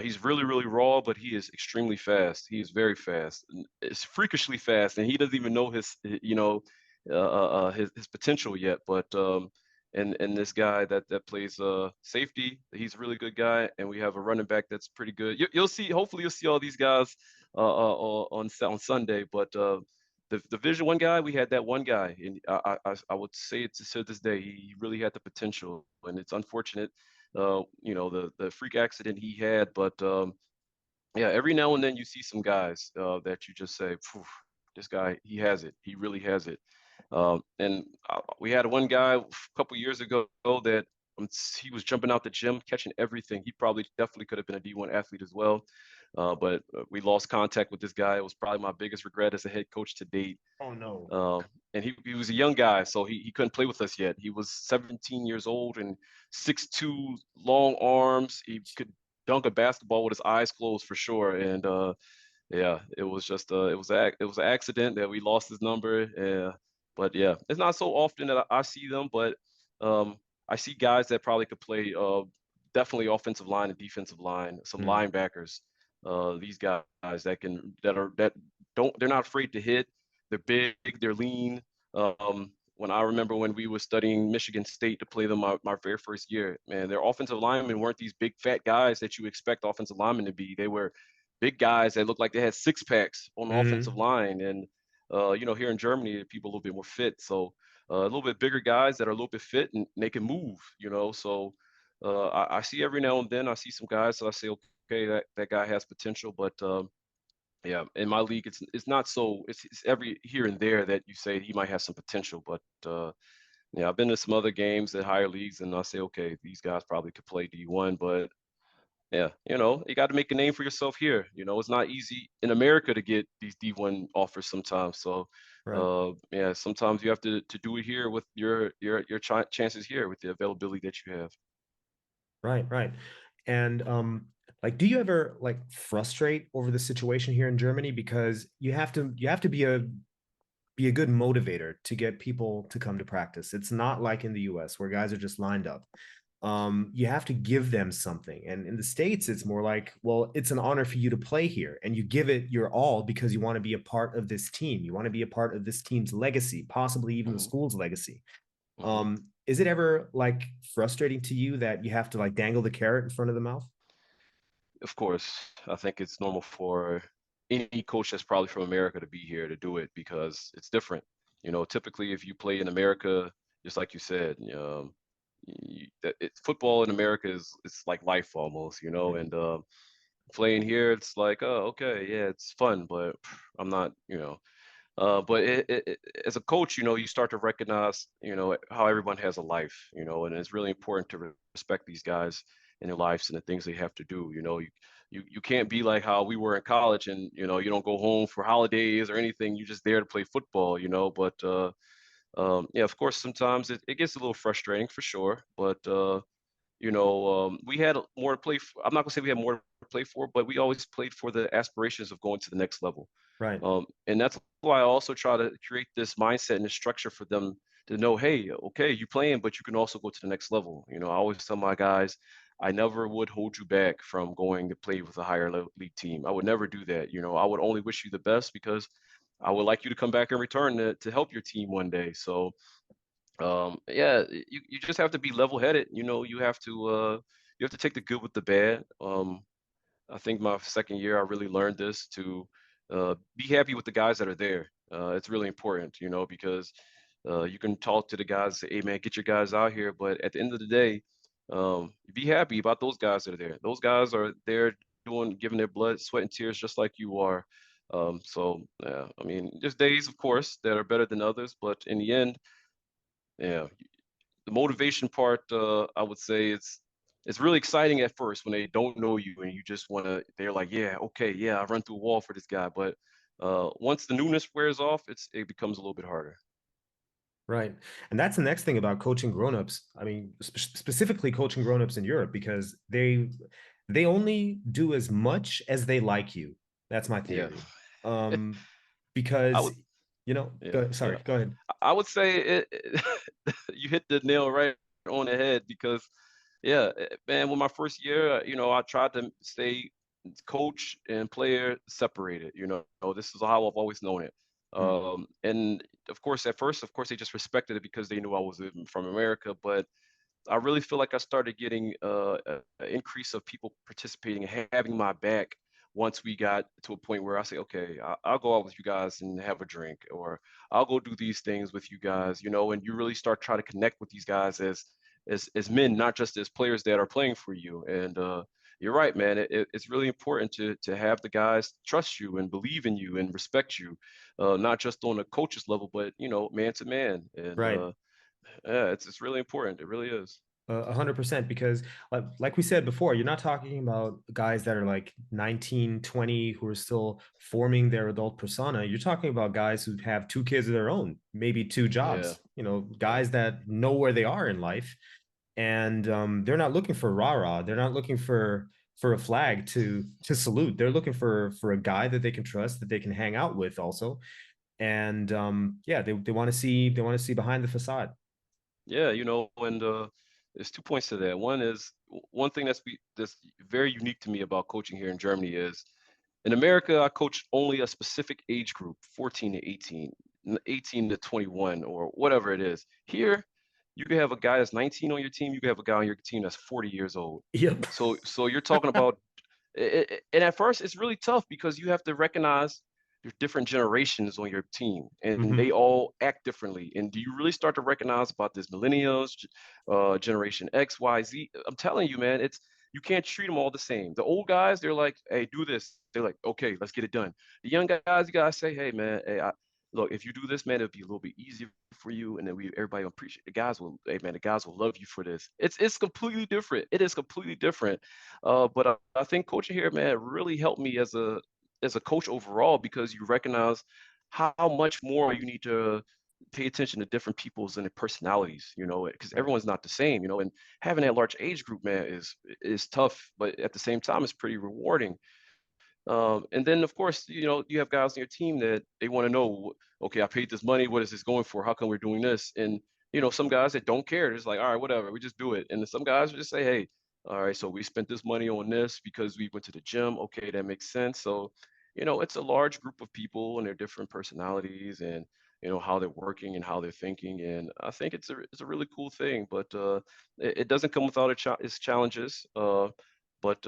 He's really, really raw, but he is extremely fast. He is very fast. It's freakishly fast, and he doesn't even know his potential yet. But and this guy that plays safety, he's a really good guy, and we have a running back that's pretty good. You'll see. Hopefully, you'll see all these guys on Sunday. But the Division One guy, we had that one guy, and I would say it to this day, he really had the potential, and it's unfortunate, the freak accident he had, but yeah, every now and then you see some guys that you just say, "Phew, this guy, he has it, he really has it." And we had one guy a couple years ago that he was jumping out the gym, catching everything. He probably definitely could have been a D1 athlete as well. But we lost contact with this guy. It was probably my biggest regret as a head coach to date. Oh no. And he was a young guy, so he couldn't play with us yet. He was 17 years old and 6'2", long arms. He could dunk a basketball with his eyes closed for sure. And yeah, it was just it was an accident that we lost his number. But yeah, it's not so often that I see them, but I see guys that probably could play definitely offensive line and defensive line, some linebackers. These guys that they're not afraid to hit. They're big, they're lean. When I remember when we were studying Michigan State to play them my very first year, man, their offensive linemen weren't these big fat guys that you expect offensive linemen to be. They were big guys that looked like they had six packs on the offensive line. And here in Germany, people are a little bit more fit. So a little bit bigger guys that are a little bit fit and they can move, So I see every now and then I see some guys that I say, okay, that guy has potential, but yeah, in my league, it's not so. It's every here and there that you say he might have some potential, but yeah, I've been to some other games at higher leagues, and I say, okay, these guys probably could play D1, but yeah, you got to make a name for yourself here. It's not easy in America to get these D1 offers sometimes. So, Right. yeah, sometimes you have to do it here with your chances here with the availability that you have. Right, right. And like, do you ever like frustrate over the situation here in Germany? Because you have to be a good motivator to get people to come to practice. It's not like in the US where guys are just lined up. You have to give them something. And in the States, it's more like, well, it's an honor for you to play here. And you give it your all because you want to be a part of this team. You want to be a part of this team's legacy, possibly even the Hmm. school's legacy. Hmm. Is it ever like frustrating to you that you have to like dangle the carrot in front of the mouth? Of course, I think it's normal for any coach that's probably from America to be here to do it because it's different. Typically, if you play in America, just like you said, football in America is it's like life almost, and playing here, it's like, oh, okay, yeah, it's fun, but I'm not, but as a coach, you start to recognize, how everyone has a life, and it's really important to respect these guys in their lives and the things they have to do. You can't be like how we were in college, and you don't go home for holidays or anything. You're just there to play football, But yeah, of course, sometimes it gets a little frustrating for sure. But we had more to play. I'm not gonna say we had more to play for, but we always played for the aspirations of going to the next level. Right. And that's why I also try to create this mindset and this structure for them to know, hey, okay, you're playing, but you can also go to the next level. I always tell my guys, I never would hold you back from going to play with a higher league team. I would never do that. I would only wish you the best because I would like you to come back and return to help your team one day. So yeah, you just have to be level headed. You have to take the good with the bad. I think my second year, I really learned this to be happy with the guys that are there. It's really important, because you can talk to the guys, say, hey, man, get your guys out here. But at the end of the day, be happy about those guys that are there. Those guys are there giving their blood, sweat, and tears just like you are. So, yeah, I mean, there's days, of course, that are better than others. But in the end, yeah, the motivation part, I would say it's really exciting at first when they don't know you and you just want to. They're like, yeah, okay, yeah, I run through a wall for this guy. But once the newness wears off, it becomes a little bit harder. Right. And that's the next thing about coaching grown-ups. I mean, specifically coaching grown-ups in Europe because they only do as much as they like you. That's my Yeah, theory. I Because would. you know, Yeah, sorry, yeah. go ahead. I would say you hit the nail right on the head because, yeah, man, with my first year, I tried to stay coach and player separated. This is how I've always known it. Mm. And of course, at first, of course, they just respected it because they knew I was from America. But I really feel like I started getting an increase of people participating and having my back once we got to a point where I say, okay, I'll go out with you guys and have a drink, or I'll go do these things with you guys, and you really start trying to connect with these guys as men, not just as players that are playing for you. And you're right, man. It's really important to have the guys trust you and believe in you and respect you, not just on a coach's level, but man to man. And Right. yeah, it's really important. It really is. 100%, because like we said before, you're not talking about guys that are like 19, 20 who are still forming their adult persona. You're talking about guys who have two kids of their own, maybe two Yeah, jobs, yeah, guys that know where they are in life. And they're not looking for rah-rah. They're not looking for a flag to salute. They're looking for a guy that they can trust, that they can hang out with also. And yeah, they want to see behind the facade. yeah. And there's 2 points to that. One is one thing that's very unique to me about coaching here in Germany is in America, I coach only a specific age group, 14 to 18, 18 to 21, or whatever it is. Here, you can have a guy that's 19 on your team. You can have a guy on your team that's 40 years old. Yep. So you're talking about, and at first it's really tough because you have to recognize there's different generations on your team, and Mm-hmm. they all act differently. And do you really start to recognize about this millennials, generation X, Y, Z? I'm telling you, man, you can't treat them all the same. The old guys, they're like, hey, do this. They're like, okay, let's get it done. The young guys, you gotta say, hey, man, hey, look, if you do this, man, it'll be a little bit easier for you, and then everybody will appreciate. The guys will, hey, man, the guys will love you for this. It's completely different. It is completely different. But I think coaching here, man, really helped me as a coach overall because you recognize how much more you need to pay attention to different people's and their personalities, because Right. everyone's not the same, and having that large age group, man, is tough, but at the same time, it's pretty rewarding. And then, of course, you have guys on your team that they want to know, okay, I paid this money. What is this going for? How come we're doing this? And, some guys that don't care, they're just like, all right, whatever, we just do it. And then some guys will just say, hey, all right, so we spent this money on this because we went to the gym. Okay, that makes sense. So, it's a large group of people and their different personalities and, how they're working and how they're thinking. And I think it's a really cool thing, but it doesn't come without its challenges. But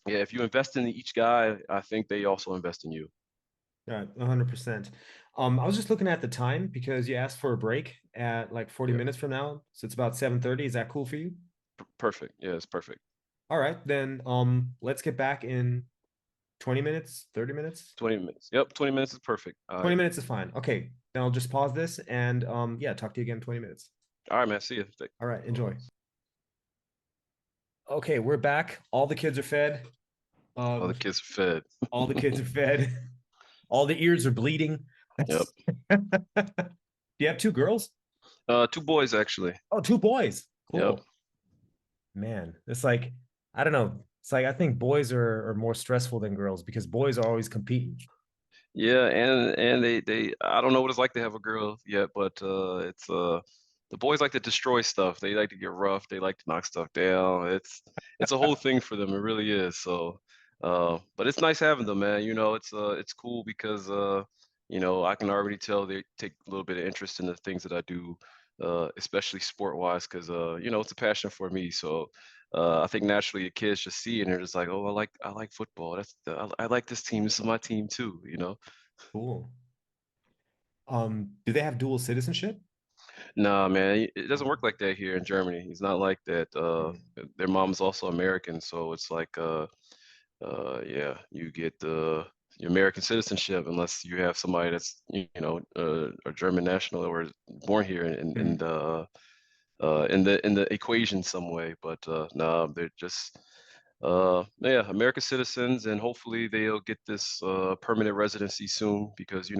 yeah, if you invest in each guy, I think they also invest in you. Right, 100%. I was just looking at the time because you asked for a break at like 40 Yeah, minutes from now. So it's about 7:30. Is that cool for you? perfect. Yeah, it's perfect. All right, then let's get back in 20 minutes, 30 minutes. 20 minutes. Yep, 20 minutes is perfect. All 20 right. minutes is fine. Okay, then I'll just pause this and yeah, talk to you again in 20 minutes. All right, man. See you. All right, enjoy. Okay, we're back. All the kids are fed. All the Um, kids are fed. all the kids are fed. All the ears are bleeding. Yep. Do you have two girls? Two boys actually. Oh, two boys. Yep. Cool. Man, it's like, I don't know. It's like I think boys are more stressful than girls because boys are always competing. Yeah, and they I don't know what it's like to have a girl yet, but it's the boys like to destroy stuff. They like to get rough. They like to knock stuff down. It's a whole thing for them. It really is. So, but it's nice having them, man. It's cool because I can already tell they take a little bit of interest in the things that I do, especially sport wise, because it's a passion for me. So. I think naturally the kids just see it and they're just like, oh, I like football. I like this team. This is my team too. Cool. Do they have dual citizenship? Nah, man, it doesn't work like that here in Germany. It's not like that. Mm. Their mom's also American, so it's like, yeah, you get your American citizenship unless you have somebody that's a German national or born here Mm. in the equation some way. But nah, they're just yeah, American citizens, and hopefully they'll get this permanent residency soon because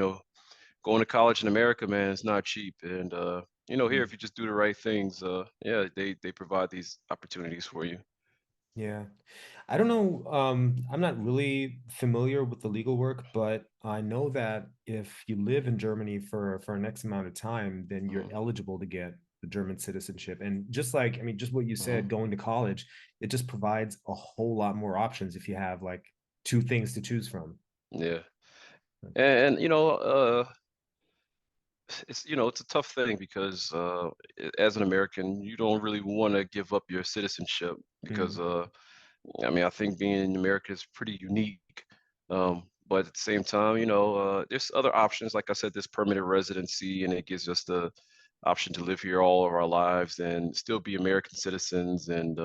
going to college in America, man, it's not cheap. And here Mm. if you just do the right things, yeah, they provide these opportunities for you. Yeah. I don't know. I'm not really familiar with the legal work, but I know that if you live in Germany for an X amount of time, then you're Mhm. eligible to get the German citizenship. And just like, I mean, just what you said, going to college, it just provides a whole lot more options if you have like two things to choose from. Yeah. And you know, it's a tough thing because as an American, you don't really want to give up your citizenship because Mm, I mean, I think being in America is pretty unique. But at the same time, there's other options. Like I said, this permanent residency, and it gives us the option to live here all of our lives and still be American citizens. And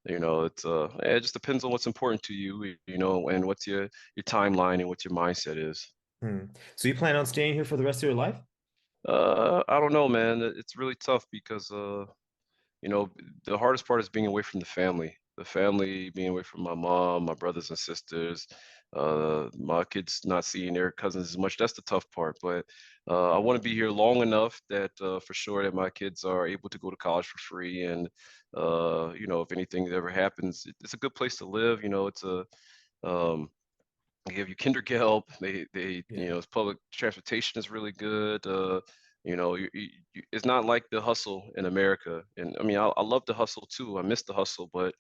it just depends on what's important to you, and what's your timeline and what your mindset is. mm. So you plan on staying here for the rest of your life? I don't know, man. It's really tough because you know, the hardest part is being away from the family. The family, being away from my mom, my brothers and sisters, my kids not seeing their cousins as much. That's the tough part. But I want to be here long enough that for sure that my kids are able to go to college for free. And if anything ever happens, it's a good place to live. Um, they give you Kindergeld. Yeah. Public transportation is really good. It's not like the hustle in America. And I mean, I love the hustle too. I miss the hustle, but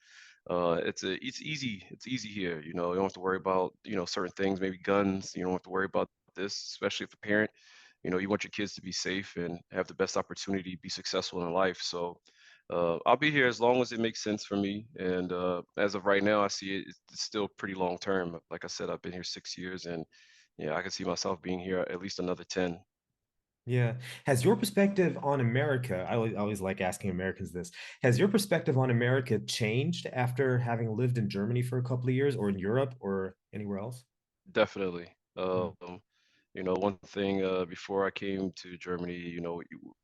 it's easy. It's easy here. You don't have to worry about certain things, maybe guns. You don't have to worry about this, especially if a parent. You want your kids to be safe and have the best opportunity to be successful in life. So I'll be here as long as it makes sense for me. And as of right now, I see it's still pretty long term. Like I said, I've been here 6 years, and yeah, I can see myself being here at least another 10. Yeah. Has your perspective on America, I always like asking Americans this, has your perspective on America changed after having lived in Germany for a couple of years or in Europe or anywhere else? Definitely. Mm, One thing before I came to Germany,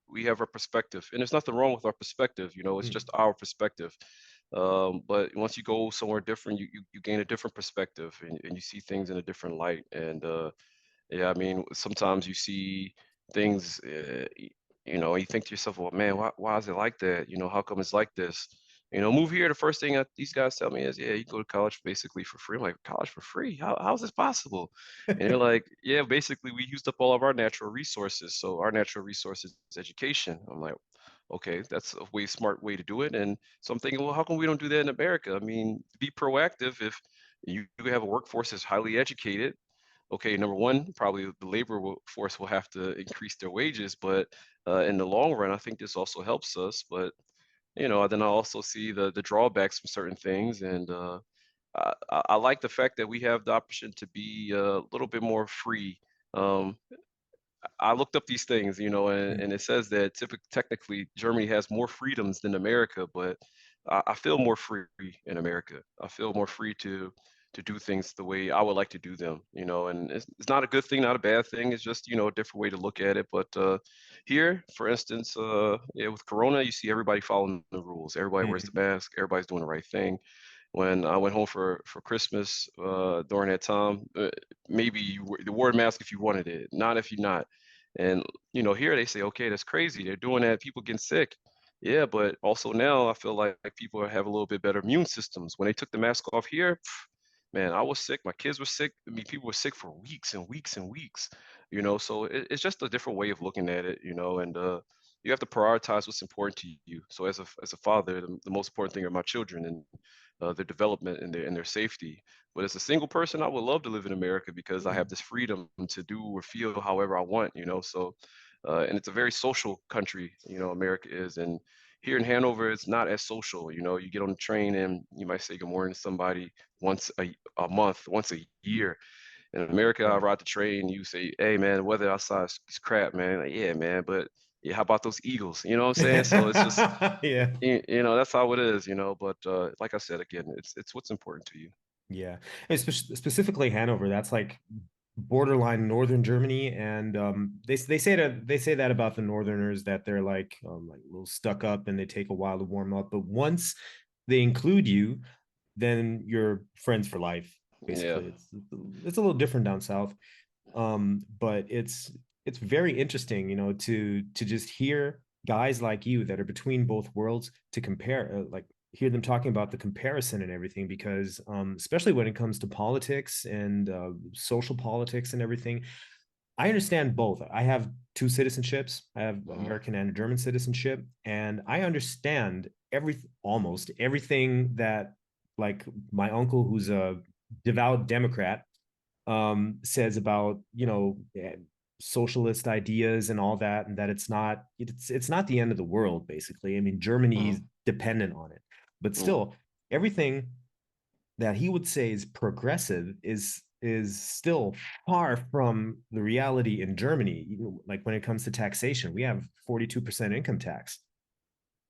we have our perspective, and there's nothing wrong with our perspective. It's mm, just our perspective. But once you go somewhere different, you gain a different perspective, and you see things in a different light. And yeah, I mean, sometimes you see things, you think to yourself, well, man, why is it like that? How come it's like this? Move here. The first thing that these guys tell me is, yeah, you go to college basically for free. I'm like, college for free? How is this possible? And they're like, yeah, basically we used up all of our natural resources. So our natural resources is education. I'm like, okay, that's a way smart way to do it. And so I'm thinking, well, how come we don't do that in America? I mean, be proactive. If you have a workforce that's highly educated, okay, number one, probably the force will have to increase their wages, but in the long run, I think this also helps us. But then I also see the drawbacks from certain things, and I like the fact that we have the option to be a little bit more free. Um, I looked up these things, mm, and it says that technically Germany has more freedoms than America, but I feel more free in America. I feel more free to do things the way I would like to do them, and it's not a good thing, not a bad thing. It's just, a different way to look at it. But here, for instance, yeah, with Corona, you see everybody following the rules. Everybody wears the mm, mask. Everybody's doing the right thing. When I went home for Christmas during that time, maybe you wore a mask if you wanted it, not if you're not. And here they say, okay, that's crazy. They're doing that. People getting sick. Yeah, but also now I feel like people have a little bit better immune systems. When they took the mask off here, man, I was sick. My kids were sick. I mean, people were sick for weeks and weeks and weeks. So it's just a different way of looking at it. And you have to prioritize what's important to you. So as a father, the most important thing are my children and their development and their safety. But as a single person, I would love to live in America because I have mm, this freedom to do or feel however I want. So and it's a very social country. America is. And here in Hanover, it's not as social. You get on the train and you might say good morning to somebody once a month, once a year. In America, I right. ride the train, you say, hey man, the weather outside is crap, man. Like, yeah, man, but yeah, how about those Eagles? You know what I'm saying? So it's just, Yeah. that's how it is, but like I said, again, it's what's important to you. Yeah. And specifically Hanover, that's like borderline northern Germany. And they say that about the northerners that they're like a little stuck up and they take a while to warm up. But once they include you, then you're friends for life, Yeah. basically. It's a little different down south. But it's very interesting, to just hear guys like you that are between both worlds to compare, like hear them talking about the comparison and everything, because especially when it comes to politics and social politics and everything, I understand both. I have two citizenships. I have Mm-hmm. American and German citizenship, and I understand almost everything that like my uncle, who's a devout Democrat, says about socialist ideas and all that, and that it's not the end of the world. Basically, I mean, Germany is dependent on it, but Mm-hmm. still, everything that he would say is progressive is still far from the reality in Germany. Like when it comes to taxation, we have 42% income tax,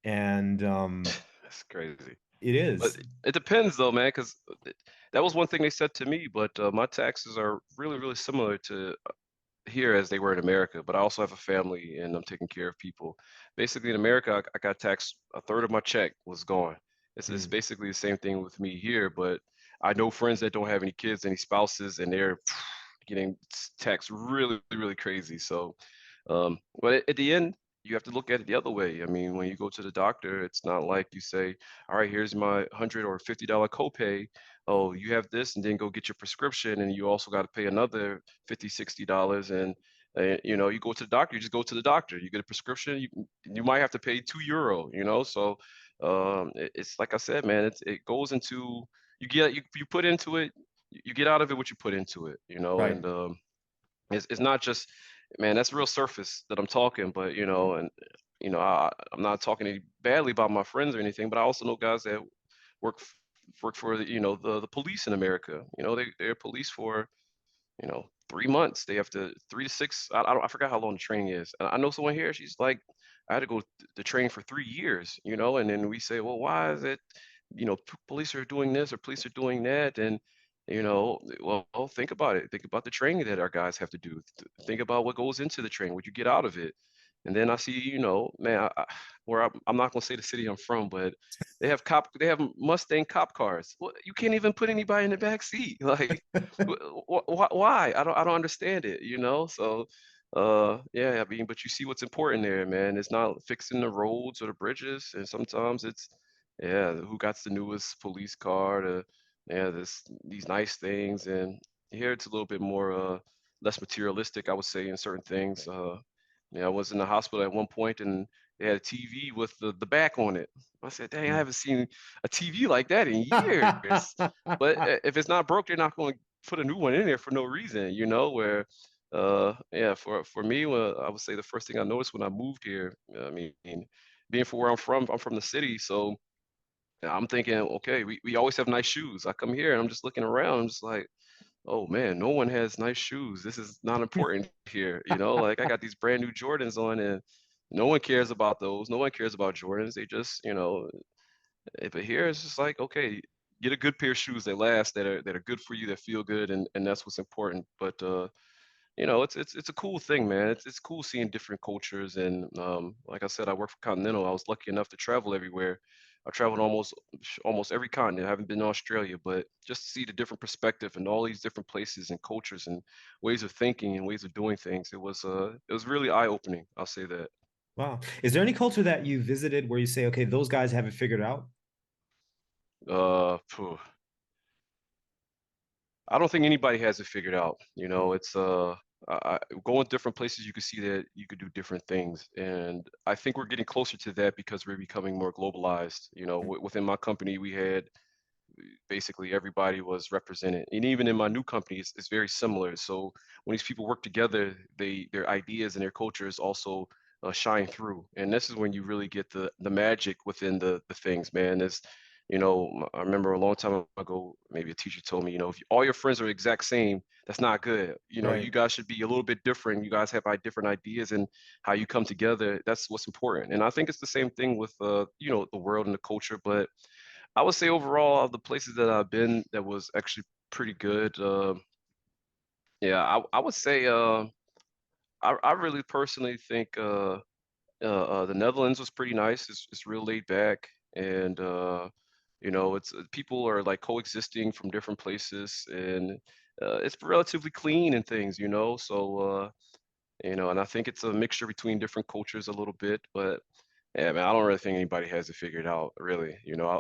and That's crazy. it But is it depends though, man, because that was one thing they said to me. But my taxes are really, really similar to here as they were in America. But I also have a family and I'm taking care of people. Basically, in America, I got taxed a third of my check was gone. It's mm, basically the same thing with me here. But I know friends that don't have any kids, any spouses, and they're getting taxed really, really crazy. So but at the end, you have to look at it the other way. I mean, when you go to the doctor, it's not like you say, "All right, here's my $100 or $50 copay. Oh, you have this, and then go get your prescription, and you also got to pay another $50, $60." And you go to the doctor. You just go to the doctor. You get a prescription. You might have to pay €2. So it's like I said, man. It goes into you put into it. You get out of it what you put into it. right. And it's not just, man, that's real surface that I'm talking, but and I'm not talking any badly about my friends or anything, but I also know guys that work work for the police in America. They're police for 3 months. They have to 3 to 6. I forgot how long the training is. And I know someone here. She's like, I had to go to training for 3 years. And then we say, well, why is it? Police are doing this or police are doing that, and well, think about it. Think about the training that our guys have to do. Think about what goes into the training, what you get out of it. And then I see, man, where I'm not gonna say the city I'm from, but they have Mustang cop cars. Well, you can't even put anybody in the back seat. Like, why? I don't understand it. So, yeah, I mean, but you see what's important there, man. It's not fixing the roads or the bridges, and sometimes it's, yeah, who got the newest police car to, yeah, these nice things, and here it's a little bit more less materialistic, I would say, in certain things. Yeah, I was in the hospital at one point, and they had a TV with the back on it. I said, "Dang, I haven't seen a TV like that in years." But if it's not broke, they're not going to put a new one in there for no reason, Where, yeah, for me, I would say the first thing I noticed when I moved here, I mean, being from where I'm from the city, so I'm thinking, okay, we always have nice shoes. I come here and I'm just looking around, I'm just like, oh man, no one has nice shoes. This is not important here. Like I got these brand new Jordans on and no one cares about those. No one cares about Jordans. They just, but here it's just like, okay, get a good pair of shoes that last, that are good for you, that feel good, and that's what's important. But it's a cool thing, man. It's cool seeing different cultures, and like I said, I work for Continental. I was lucky enough to travel everywhere. I traveled almost every continent. I haven't been to Australia, but just to see the different perspective and all these different places and cultures and ways of thinking and ways of doing things, it was really eye opening. I'll say that. Wow. Is there any culture that you visited where you say, okay, those guys have it figured out? Phew. I don't think anybody has it figured out. It's going different places. You can see that you could do different things, and I think we're getting closer to that because we're becoming more globalized. Within my company, we had basically everybody was represented, and even in my new company, it's very similar. So when these people work together, their ideas and their cultures also shine through, and this is when you really get the magic within the things, man. I remember a long time ago, maybe a teacher told me, if all your friends are exact same, that's not good. You Right. guys should be a little bit different. You guys have different ideas and how you come together. That's what's important. And I think it's the same thing with, the world and the culture. But I would say overall, of the places that I've been, that was actually pretty good. Yeah, I would say I really personally think the Netherlands was pretty nice. It's real laid back, and it's people are like coexisting from different places, and it's relatively clean and things. So and I think it's a mixture between different cultures a little bit, but. Yeah, man, I don't really think anybody has it figured out, really.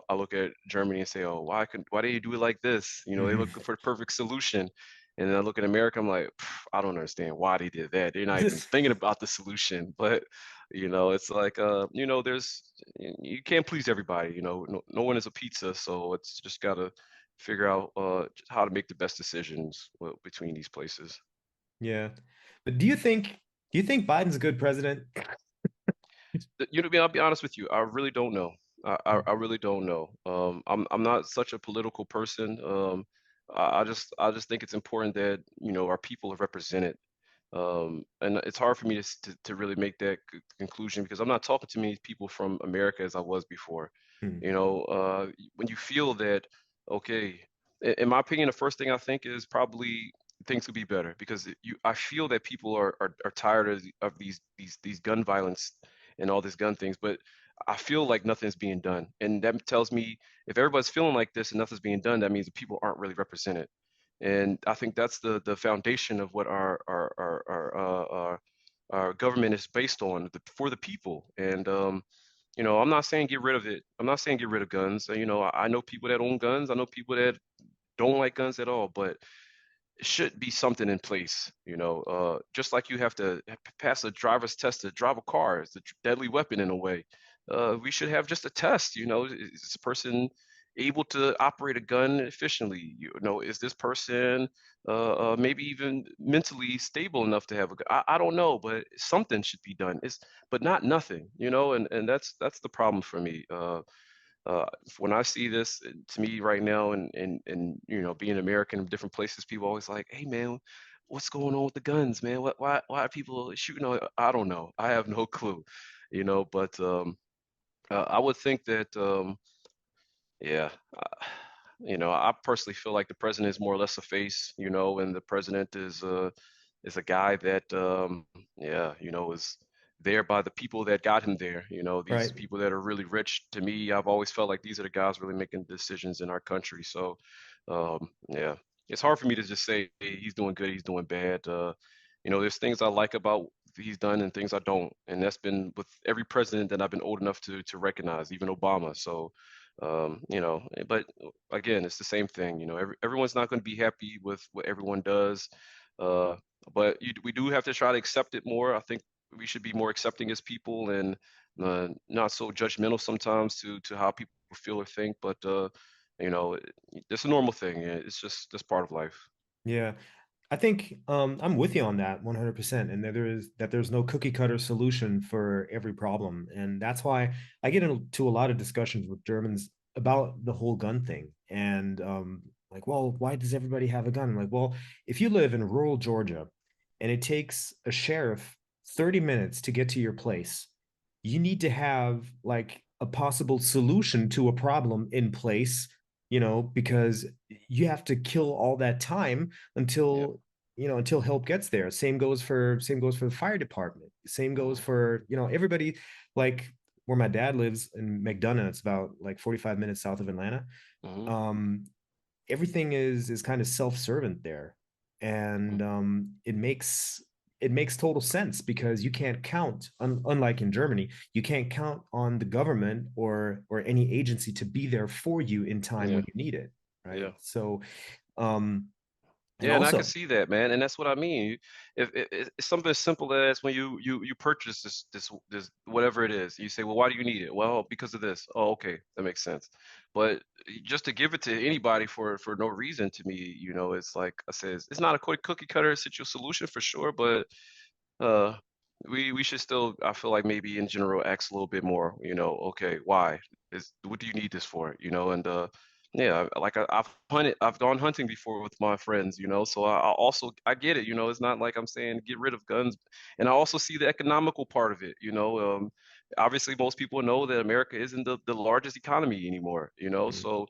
I look at Germany and say, "Oh, why do you do it like this?" They're looking for the perfect solution, and then I look at America, I'm like, I don't understand why they did that. They're not even thinking about the solution. But it's like there's you can't please everybody. No one is a pizza, so it's just gotta figure out how to make the best decisions between these places. Yeah. But do you think Biden's a good president? I'll be honest with you. I really don't know. I really don't know. I'm not such a political person. I just think it's important that our people are represented. And it's hard for me to really make that conclusion because I'm not talking to many people from America as I was before. Hmm. When you feel that, okay, in my opinion, the first thing I think is probably things could be better because I feel that people are tired of these gun violence and all these gun things, but I feel like nothing's being done, and that tells me if everybody's feeling like this and nothing's being done, that means the people aren't really represented. And I think that's the foundation of what our government is based on for the people. And I'm not saying get rid of it. I'm not saying get rid of guns. I know people that own guns. I know people that don't like guns at all, but it should be something in place. Just like you have to pass a driver's test to drive a car. It's a deadly weapon in a way. We should have just a test. Is this person able to operate a gun efficiently? Is this person maybe even mentally stable enough to have a gun? I don't know, but something should be done. But not nothing. And that's the problem for me. Uh, when I see this to me right now, and being American in different places, people always like, "Hey man, what's going on with the guns, man? Why are people shooting?" I don't know. I have no clue. But I would think that yeah. I personally feel like the president is more or less a face, and the president is a guy that yeah, is there by the people that got him there. These Right. people that are really rich. To me, I've always felt like these are the guys really making decisions in our country. So yeah, it's hard for me to just say hey, he's doing good, he's doing bad. There's things I like about he's done and things I don't, and that's been with every president that I've been old enough to recognize, even Obama. So but again, it's the same thing. Everyone's not going to be happy with what everyone does, uh, but we do have to try to accept it more. I think we should be more accepting as people and not so judgmental sometimes to how people feel or think. But it's a normal thing. It's just that's part of life. Yeah. I think I'm with you on that 100%. And that there's no cookie cutter solution for every problem. And that's why I get into a lot of discussions with Germans about the whole gun thing. And like, well, why does everybody have a gun? I'm like, well, if you live in rural Georgia and it takes a sheriff 30 minutes to get to your place, you need to have like a possible solution to a problem in place, because you have to kill all that time Yeah. until help gets there. Same goes for the fire department. Same goes Hmm. for, everybody. Like where my dad lives in McDonough, it's about like 45 minutes south of Atlanta. Hmm. um Everything is kind of self-servant there, and it makes total sense because you can't count, unlike in Germany, you can't count on the government or any agency to be there for you in time Yeah. when you need it, right? Yeah. So um and Yeah, and I can also, see that, man, and that's what I mean. If it's something as simple as when you purchase this whatever it is, you say, well, why do you need it? Well, because of this. Oh, okay, that makes sense. But just to give it to anybody for no reason, to me, it's like I said, it's not a quick cookie cutter situation solution for sure, but uh, we should still, I feel like maybe in general, ask a little bit more. Okay, why what do you need this for? And yeah, like I've gone hunting before with my friends. So I also I get it. It's not like I'm saying get rid of guns, and I also see the economical part of it. Obviously most people know that America isn't the largest economy anymore. So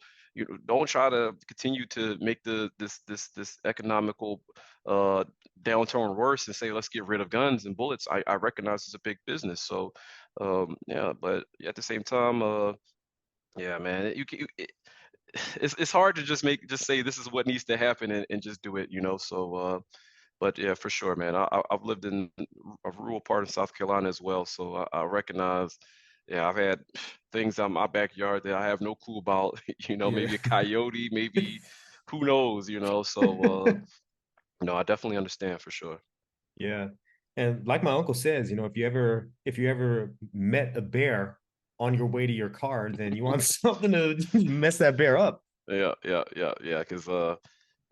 don't try to continue to make this economical uh downturn worse and say let's get rid of guns and bullets. I recognize it's a big business. So yeah, but at the same time, yeah, man, it's hard to just say this is what needs to happen and just do it. So but yeah, for sure, man. I've lived in a rural part of South Carolina as well, so I recognize. Yeah, I've had things on my backyard that I have no clue about. yeah. Maybe a coyote, maybe who knows. So No, I definitely understand for sure. Yeah. And like my uncle says, if you ever met a bear on your way to your car, then you want something to mess that bear up. Yeah. Because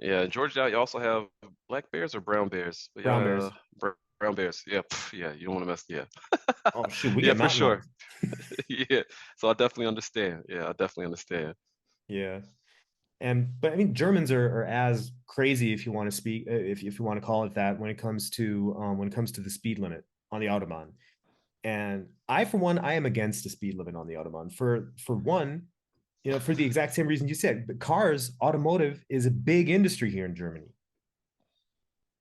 yeah, in Georgia, you also have black bears or brown bears. But Brown yeah, bears. brown bears. Yeah, yeah. You don't want to mess. Yeah, Oh shoot, we yeah, get for mountain sure. lions. Yeah. So I definitely understand. Yeah, I definitely understand. Yeah. And but I mean Germans are as crazy if you want to speak if you want to call it that when it comes to the speed limit on the Autobahn. And I for one I am against the speed limit on the Autobahn. For one, for the exact same reason you said, but cars, automotive is a big industry here in Germany.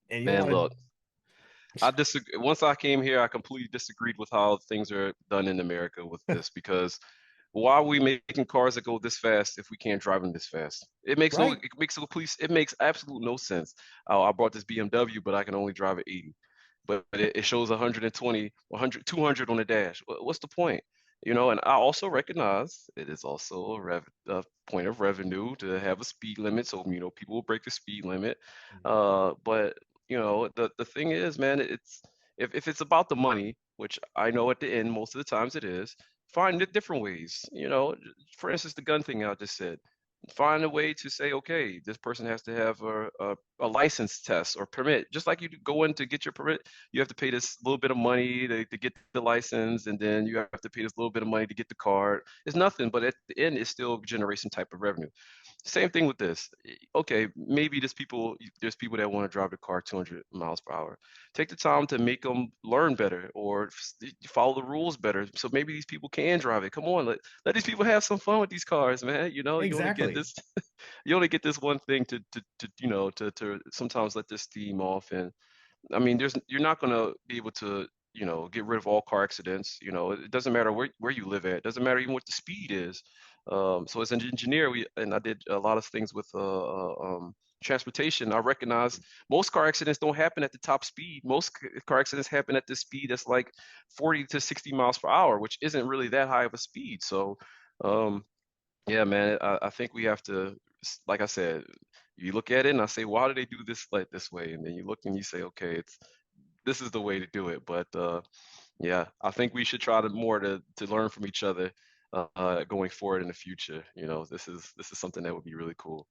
And you don't Man, want look, I disagree. Once I came here, I completely disagreed with how things are done in America with to this because why are we making cars that go this fast if we can't drive them this fast? right? It makes absolute no sense. Oh, I brought this BMW, but I can only drive at 80. But it shows 120, 100, 200 on the dash. What's the point? And I also recognize it is also a point of revenue to have a speed limit, so people will break the speed limit. But the thing is, man, it's if it's about the money, which I know at the end most of the times it is, find it different ways. For instance, the gun thing I just said. Find a way to say, okay, this person has to have a license test or permit. Just like you go in to get your permit, you have to pay this little bit of money to get the license, and then you have to pay this little bit of money to get the card. It's nothing, but at the end, it still generates some type of revenue. Same thing with this. Okay, maybe there's people that want to drive the car 200 miles per hour. Take the time to make them learn better or follow the rules better. So maybe these people can drive it. Come on, let these people have some fun with these cars, man. You only get Exactly. this, you only get this one thing to sometimes let this steam off. And I mean, you're not gonna be able to get rid of all car accidents. It doesn't matter where you live at. It doesn't matter even what the speed is. So as an engineer, and I did a lot of things with transportation. I recognize most car accidents don't happen at the top speed. Most car accidents happen at the speed that's like 40 to 60 miles per hour, which isn't really that high of a speed. So, um, yeah, man, I think we have to, like I said, you look at it and I say, why do they do this like this way? And then you look and you say, okay, this is the way to do it. But yeah, I think we should try to learn from each other going forward in the future. This is something that would be really cool.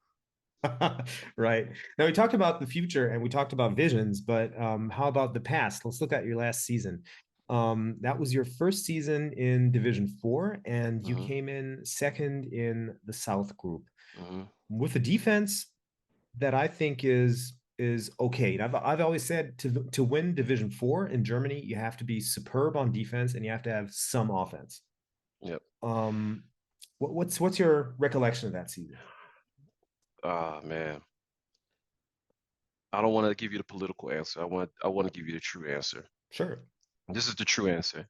Right. Now we talked about the future and we talked about visions, but how about the past? Let's look at your last season. That was your first season in Division 4, and you Hmm. came in second in the South Group Hmm. with a defense that I think is okay. And I've always said to win Division 4 in Germany, you have to be superb on defense and you have to have some offense. Yep. Um, what's your recollection of that season? Ah, man, I don't want to give you the political answer. I want to give you the true answer. Sure. This is the true answer.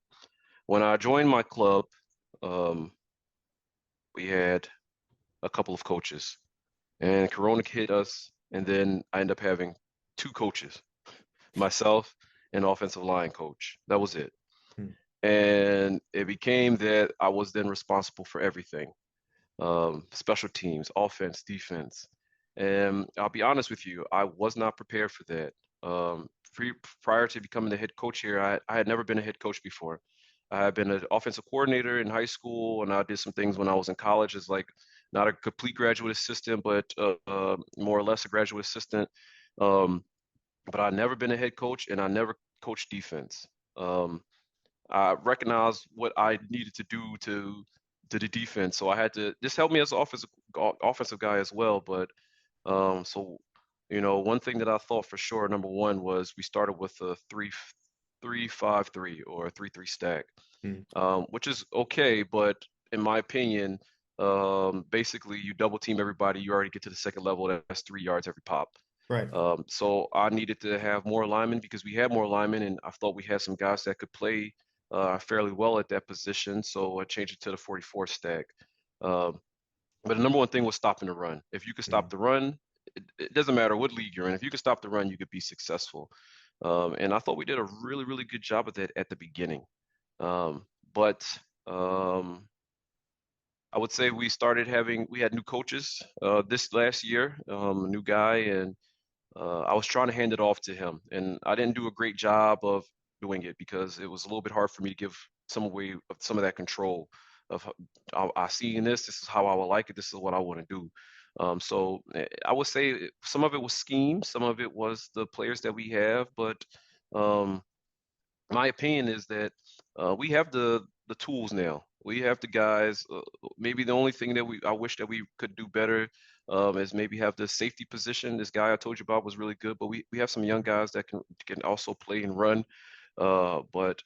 When I joined my club, um, we had a couple of coaches, and Corona hit us, and then I ended up having two coaches, myself and offensive line coach. That was it. Hmm. And it became that I was then responsible for everything, special teams, offense, defense. And I'll be honest with you, I was not prepared for that. Prior to becoming the head coach here, I had never been a head coach before. I had been an offensive coordinator in high school, and I did some things when I was in college as like not a complete graduate assistant, but more or less a graduate assistant. Um, but I'd never been a head coach, and I never coached defense. Um, I recognized what I needed to do to the defense. So I had to this helped me as an offensive guy as well. But so one thing that I thought for sure, number one, was we started with a 3-5-3 or a 3-3 stack, Hmm. which is okay, but in my opinion, basically you double team everybody, you already get to the second level. That's 3 yards every pop. Right. So I needed to have more linemen because we had more linemen, and I thought we had some guys that could play fairly well at that position. So I changed it to the 44 stack. Um, but the number one thing was stopping the run. If you could Hmm. stop the run, it doesn't matter what league you're in. If you could stop the run, you could be successful. And I thought we did a really, really good job of that at the beginning. Um, but um, I would say we had new coaches this last year, a new guy, and I was trying to hand it off to him, and I didn't do a great job of doing it because it was a little bit hard for me to give some of that control of I see in this is how I would like it, this is what I want to do. I would say some of it was scheme, some of it was the players that we have, but um, my opinion is that we have the tools now. We have the guys. Maybe the only thing that I wish that we could do better is maybe have the safety position. This guy I told you about was really good, but we have some young guys that can also play and run. But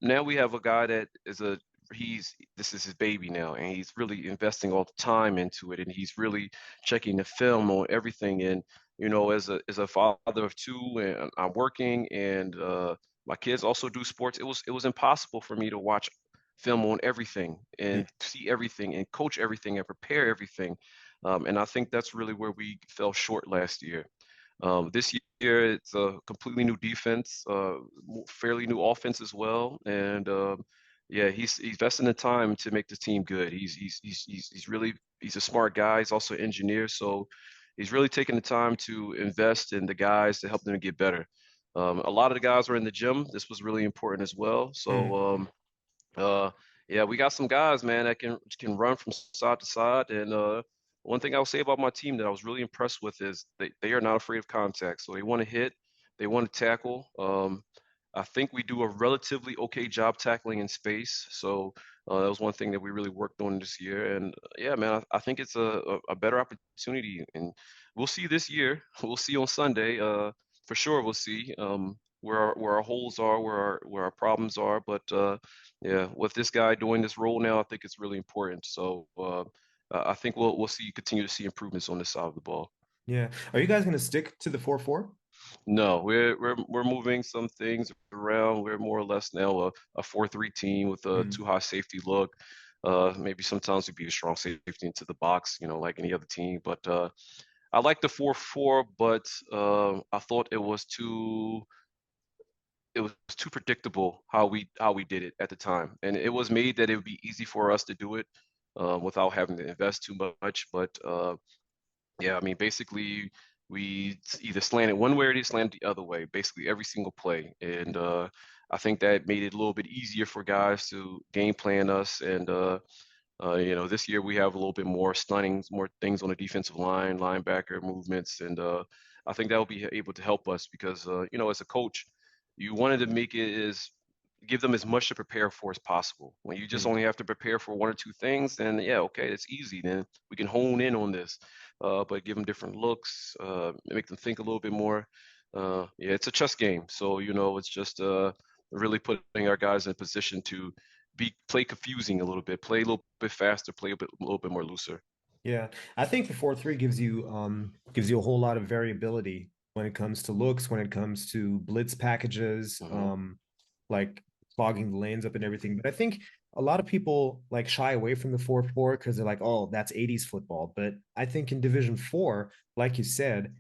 now we have a guy that is this is his baby now, and he's really investing all the time into it, and he's really checking the film on everything. And as a father of two, and I'm working, and my kids also do sports. It was impossible for me to watch film on everything Yeah. and see everything and coach everything and prepare everything. And I think that's really where we fell short last year. This year, it's a completely new defense, fairly new offense as well, and yeah, he's investing the time to make the team good. He's a smart guy. He's also an engineer, so he's really taking the time to invest in the guys to help them get better. A lot of the guys were in the gym. This was really important as well. Mm. Uh, yeah, we got some guys, man, that can run from side to side. And one thing I'll say about my team that I was really impressed with is they are not afraid of contact. So they want to hit, they want to tackle. I think we do a relatively okay job tackling in space. So that was one thing that we really worked on this year. And yeah, man, I think it's a better opportunity. And we'll see this year. We'll see on Sunday. For sure, we'll see where our holes are, where our problems are. But yeah, with this guy doing this role now, I think it's really important. So I think we'll continue to see improvements on this side of the ball. Yeah. Are you guys going to stick to the 4-4? No, we're moving some things around. We're more or less now a 4-3 team with a Mm. too high safety look. Maybe sometimes we'd be a strong safety into the box, like any other team. But I like the 4-4, but I thought it was too predictable how we did it at the time, and it was made that it would be easy for us to do it without having to invest too much. But yeah, I mean, basically, we either slanted one way or they slanted the other way, basically every single play. And I think that made it a little bit easier for guys to game plan us. And this year we have a little bit more stunning, more things on the defensive line, linebacker movements, and I think that will be able to help us because as a coach, you wanted to make it as give them as much to prepare for as possible. When you just Mm. only have to prepare for one or two things, then yeah, okay, it's easy. Then we can hone in on this, but give them different looks, make them think a little bit more. Yeah, it's a chess game, so it's just really putting our guys in a position to play confusing a little bit, play a little bit faster, play a little bit more looser. Yeah. I think the 4-3 gives you a whole lot of variability when it comes to looks, when it comes to blitz packages, Hmm. like clogging the lanes up and everything. But I think a lot of people like shy away from the 4-4 because they're like, oh, that's 80s football. But I think in Division 4, like you said,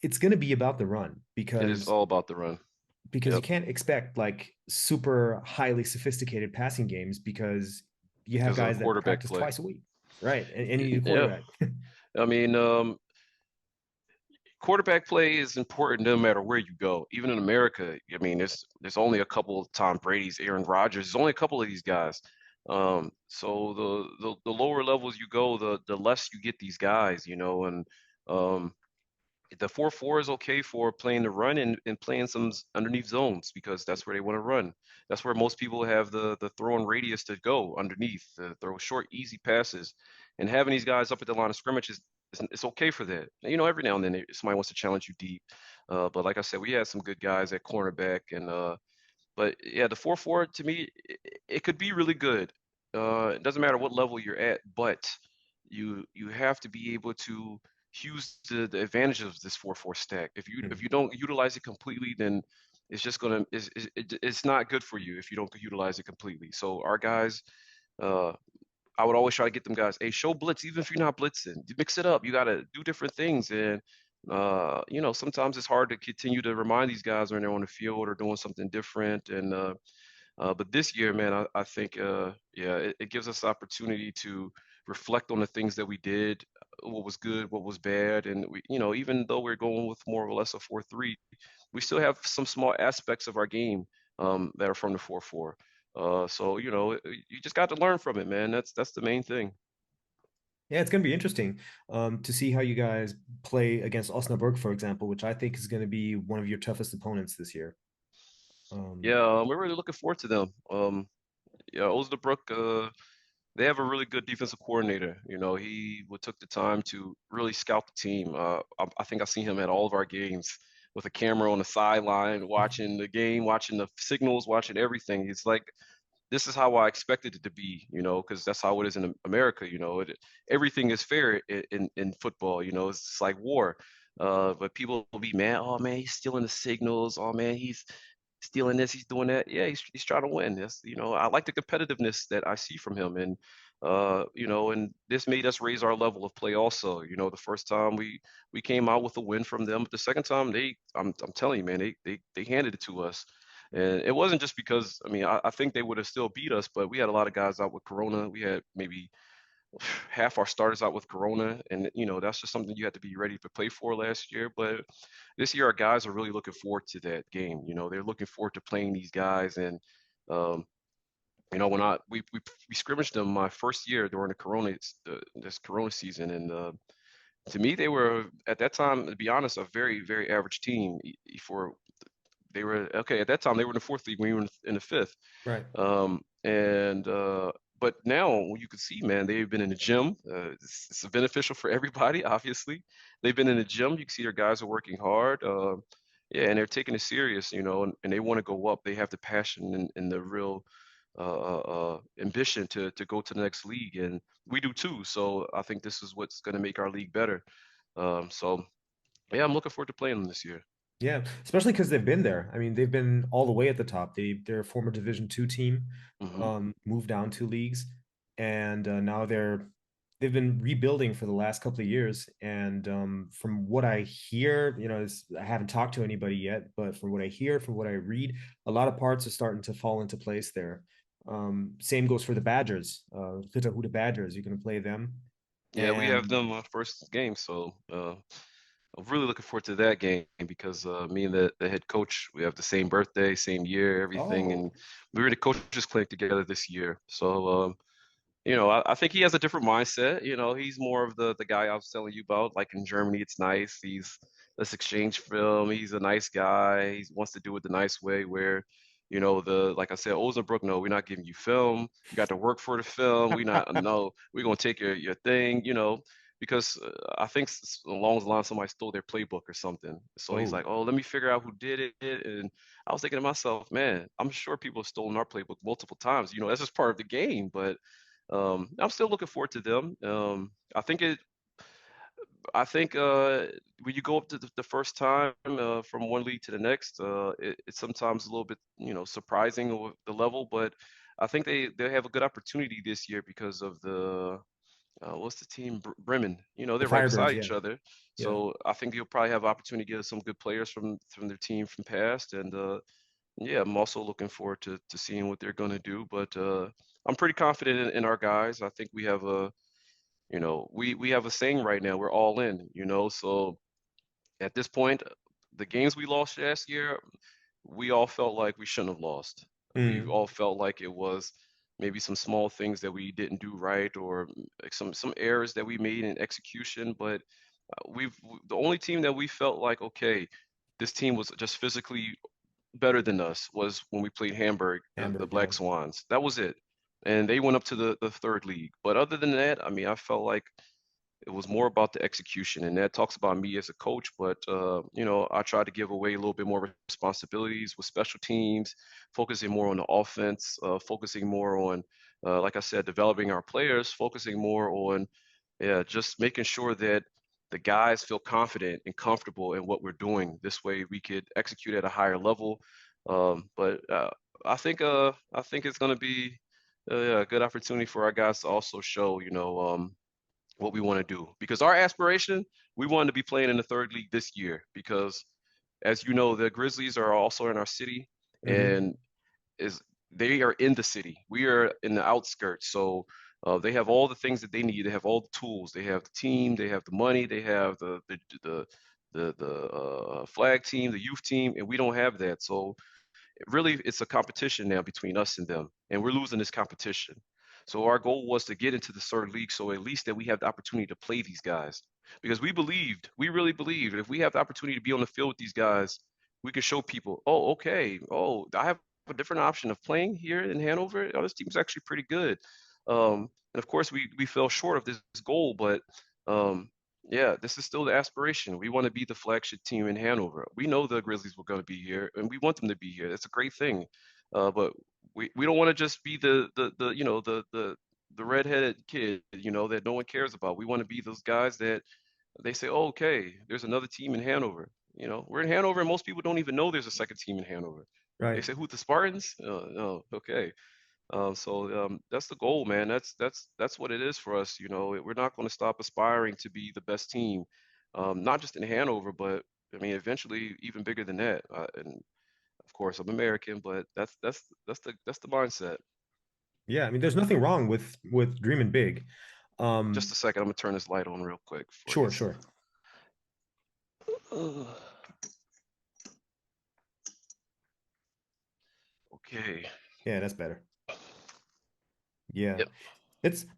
it's going to be about the run It is because all about the run. you Yep. can't expect like super highly sophisticated passing games because you have Because of guys that quarterback practice play. twice a week, right? And you need a Yeah. quarterback. I mean, quarterback play is important no matter where you go. Even in America, I mean, there's only a couple of Tom Brady's, Aaron Rodgers. There's only a couple of these guys. So the lower levels you go, the less you get these guys, and um, the 4-4 is okay for playing the run and playing some underneath zones because that's where they want to run. That's where most people have the throwing radius to go underneath, throw short, easy passes. And having these guys up at the line of scrimmage it's okay for that. Every now and then somebody wants to challenge you deep. But like I said, we had some good guys at cornerback. But yeah, the 4-4 to me, it could be really good. It doesn't matter what level you're at, but you have to be able to use the advantages of this 4-4 stack. If you don't utilize it completely, then it's just gonna it's not good for you if you don't utilize it completely. So our guys, uh, I would always try to get them guys, hey, show blitz even if you're not blitzing. You mix it up. You got to do different things, and sometimes it's hard to continue to remind these guys when they're on the field or doing something different. And but this year, man, I think yeah, it gives us opportunity to reflect on the things that we did what was good, what was bad, and even though we're going with more or less a 4-3, we still have some small aspects of our game that are from the 4-4. So you just got to learn from it, man. That's the main thing. Yeah, it's going to be interesting to see how you guys play against Osnabrück, for example, which I think is going to be one of your toughest opponents this year. Um, Yeah, we're really looking forward to them. Yeah, Osnabrück, they have a really good defensive coordinator. He took the time to really scout the team. I think I've seen him at all of our games with a camera on the sideline, watching the game, watching the signals, watching everything. It's like this is how I expected it to be, because that's how it is in America. Everything is fair in football. It's like war. But people will be mad. Oh man, he's stealing the signals. Oh man, he's stealing this, he's doing that. Yeah, he's trying to win. I like the competitiveness that I see from him, and and this made us raise our level of play also. The first time we came out with a win from them, but the second time I'm telling you, man, they handed it to us. And it wasn't just because, I mean, I think they would have still beat us, but we had a lot of guys out with Corona. We had maybe half our starters out with Corona, and that's just something you had to be ready to play for last year. But this year, our guys are really looking forward to that game. They're looking forward to playing these guys, and um, when we scrimmaged them my first year during this Corona season, and to me, they were at that time, to be honest, a very very average team. For they were okay at that time. They were in the fourth league. We were in the fifth. right. And but now you can see, man, they've been in the gym. It's beneficial for everybody, obviously. They've been in the gym. You can see their guys are working hard. Yeah, and they're taking it serious, and they want to go up. They have the passion and the real ambition to go to the next league, and we do too. So I think this is what's going to make our league better. So yeah, I'm looking forward to playing them this year. Yeah, especially because they've been there. I mean, they've been all the way at the top. They're a former Division two team, Hmm. moved down two leagues, and now they've been rebuilding for the last couple of years. And from what I hear, I haven't talked to anybody yet, but from what I hear, from what I read, a lot of parts are starting to fall into place there. Same goes for the Badgers, the Badgers. You're going to play them, Yeah, we have and them first game, so I'm really looking forward to that game because me and the head coach, we have the same birthday, same year, everything, and oh, we were in the coaches clinic together this year. So I think he has a different mindset. He's more of the guy I was telling you about. Like in Germany, it's nice. Let's exchange film. He's a nice guy. He wants to do it the nice way. Where, like I said, Osnabrück, no, we're not giving you film. You got to work for the film. We not no, we're gonna take your thing. Because I think along the line somebody stole their playbook or something. So he's oh, like, oh, let me figure out who did it. And I was thinking to myself, man, I'm sure people have stolen our playbook multiple times. That's just part of the game, but. I'm still looking forward to them. I think when you go up to the first time from one league to the next, it's sometimes a little bit surprising with the level, but I think they have a good opportunity this year because of the what's the team Bremen. the They're right Firebirds, beside yeah, each other, yeah. so I think you'll probably have opportunity to get some good players from their team from past, and yeah, I'm also looking forward to seeing what they're going to do. But I'm pretty confident in our guys. I think we have we have a saying right now. We're all in. So at this point, the games we lost last year, we all felt like we shouldn't have lost. We Mm, all felt like it was maybe some small things that we didn't do right, or like some errors that we made in execution. But we've the only team that we felt like, okay, this team was just physically better than us was when we played Hamburg, the Hamburg, yeah. Black Swans. That was it. And they went up to the third league. But other than that, I mean, I felt like it was more about the execution. And that talks about me as a coach. But, I try to give away a little bit more responsibilities with special teams, focusing more on the offense, focusing more on, like I said, developing our players, focusing more on, yeah, just making sure that the guys feel confident and comfortable in what we're doing. This way, we could execute at a higher level. But I think it's going to be yeah, a good opportunity for our guys to also show, what we want to do. Because our aspiration, we want to be playing in the third league this year. Because as you know, the Grizzlies are also in our city, Hmm. and is they are in the city. We are in the outskirts. So They have all the things that they need. They have all the tools. They have the team. They have the money. They have the flag team, the youth team, and we don't have that. So really it's a competition now between us and them, and we're losing this competition. So our goal was to get into the third league, so at least that we have the opportunity to play these guys, because we really believed, if we have the opportunity to be on the field with these guys, we could show people, oh, okay, oh, I have a different option of playing here in Hanover. Oh, this team's actually pretty good. And of course, we fell short of this goal, but um, yeah, this is still the aspiration. We want to be the flagship team in Hanover. We know the Grizzlies were going to be here, and we want them to be here. That's a great thing. But we don't want to just be the redheaded kid, that no one cares about. We want to be those guys that they say, oh, okay, there's another team in Hanover. We're in Hanover, and most people don't even know there's a second team in Hanover. They Right. say, who, the Spartans? No, okay. So that's the goal, man. That's what it is for us. We're not going to stop aspiring to be the best team, not just in Hanover, but I mean, eventually even bigger than that. And of course, I'm American, but that's the mindset. Yeah, I mean, there's nothing wrong with dreaming big. Just a second, I'm gonna turn this light on real quick before it Sure, gets. sure. Okay. Yeah, that's better. Yeah. Yep.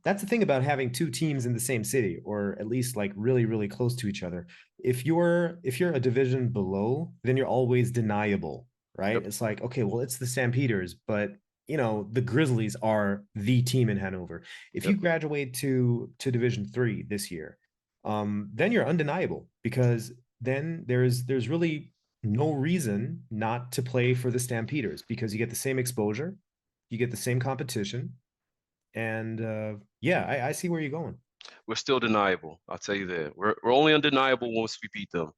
That's the thing about having two teams in the same city, or at least like really, really close to each other. If you're a division below, then you're always deniable, right? Yep. It's like, okay, well, it's the Stampeders, but the Grizzlies are the team in Hanover. If you Yep. graduate to Division 3 this year, then you're undeniable, because then there's really no reason not to play for the Stampeders, because you get the same exposure, you get the same competition, and yeah, I see where you're going. We're still deniable. I'll tell you that. We're only undeniable once we beat them.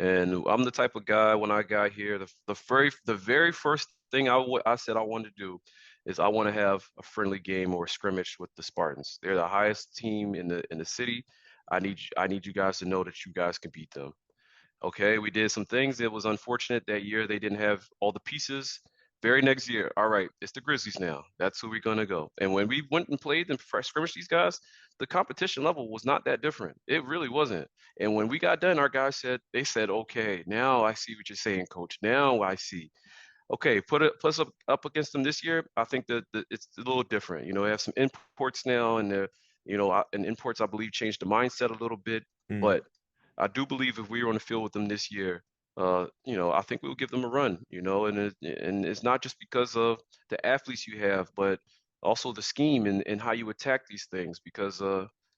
And I'm the type of guy, when I got here, the very first thing I said I wanted to do is I want to have a friendly game or a scrimmage with the Spartans. They're the highest team in the city. I need you guys to know that you guys can beat them. Okay, we did some things. It was unfortunate that year they didn't have all the pieces. Very next year, all right, it's the Grizzlies now. That's who we're gonna go. And when we went and played and fresh scrimmage these guys, the competition level was not that different. It really wasn't. And when we got done, our guys said, okay, now I see what you're saying, coach. Now I see. Okay, put us up against them this year. I think that it's a little different. They have some imports now, and and imports, I believe, changed the mindset a little bit. Mm. But I do believe if we were on the field with them this year, I think we'll give them a run. And it's not just because of the athletes you have, but also the scheme and how you attack these things. Because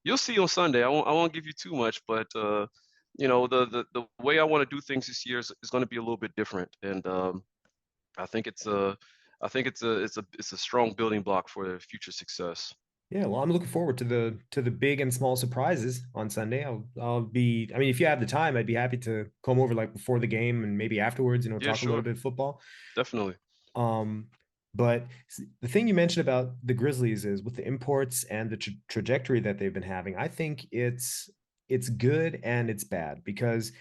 you'll see on Sunday. I won't give you too much, but the way I want to do things this year is going to be a little bit different. And I think it's a strong building block for their future success. Yeah, well, I'm looking forward to the big and small surprises on Sunday. I'll be, I mean, if you have the time, I'd be happy to come over like before the game and maybe afterwards, Yeah, talk a little sure, bit of football. definitely. Um, but the thing you mentioned about the Grizzlies is, with the imports and the trajectory that they've been having, I think it's good and it's bad, because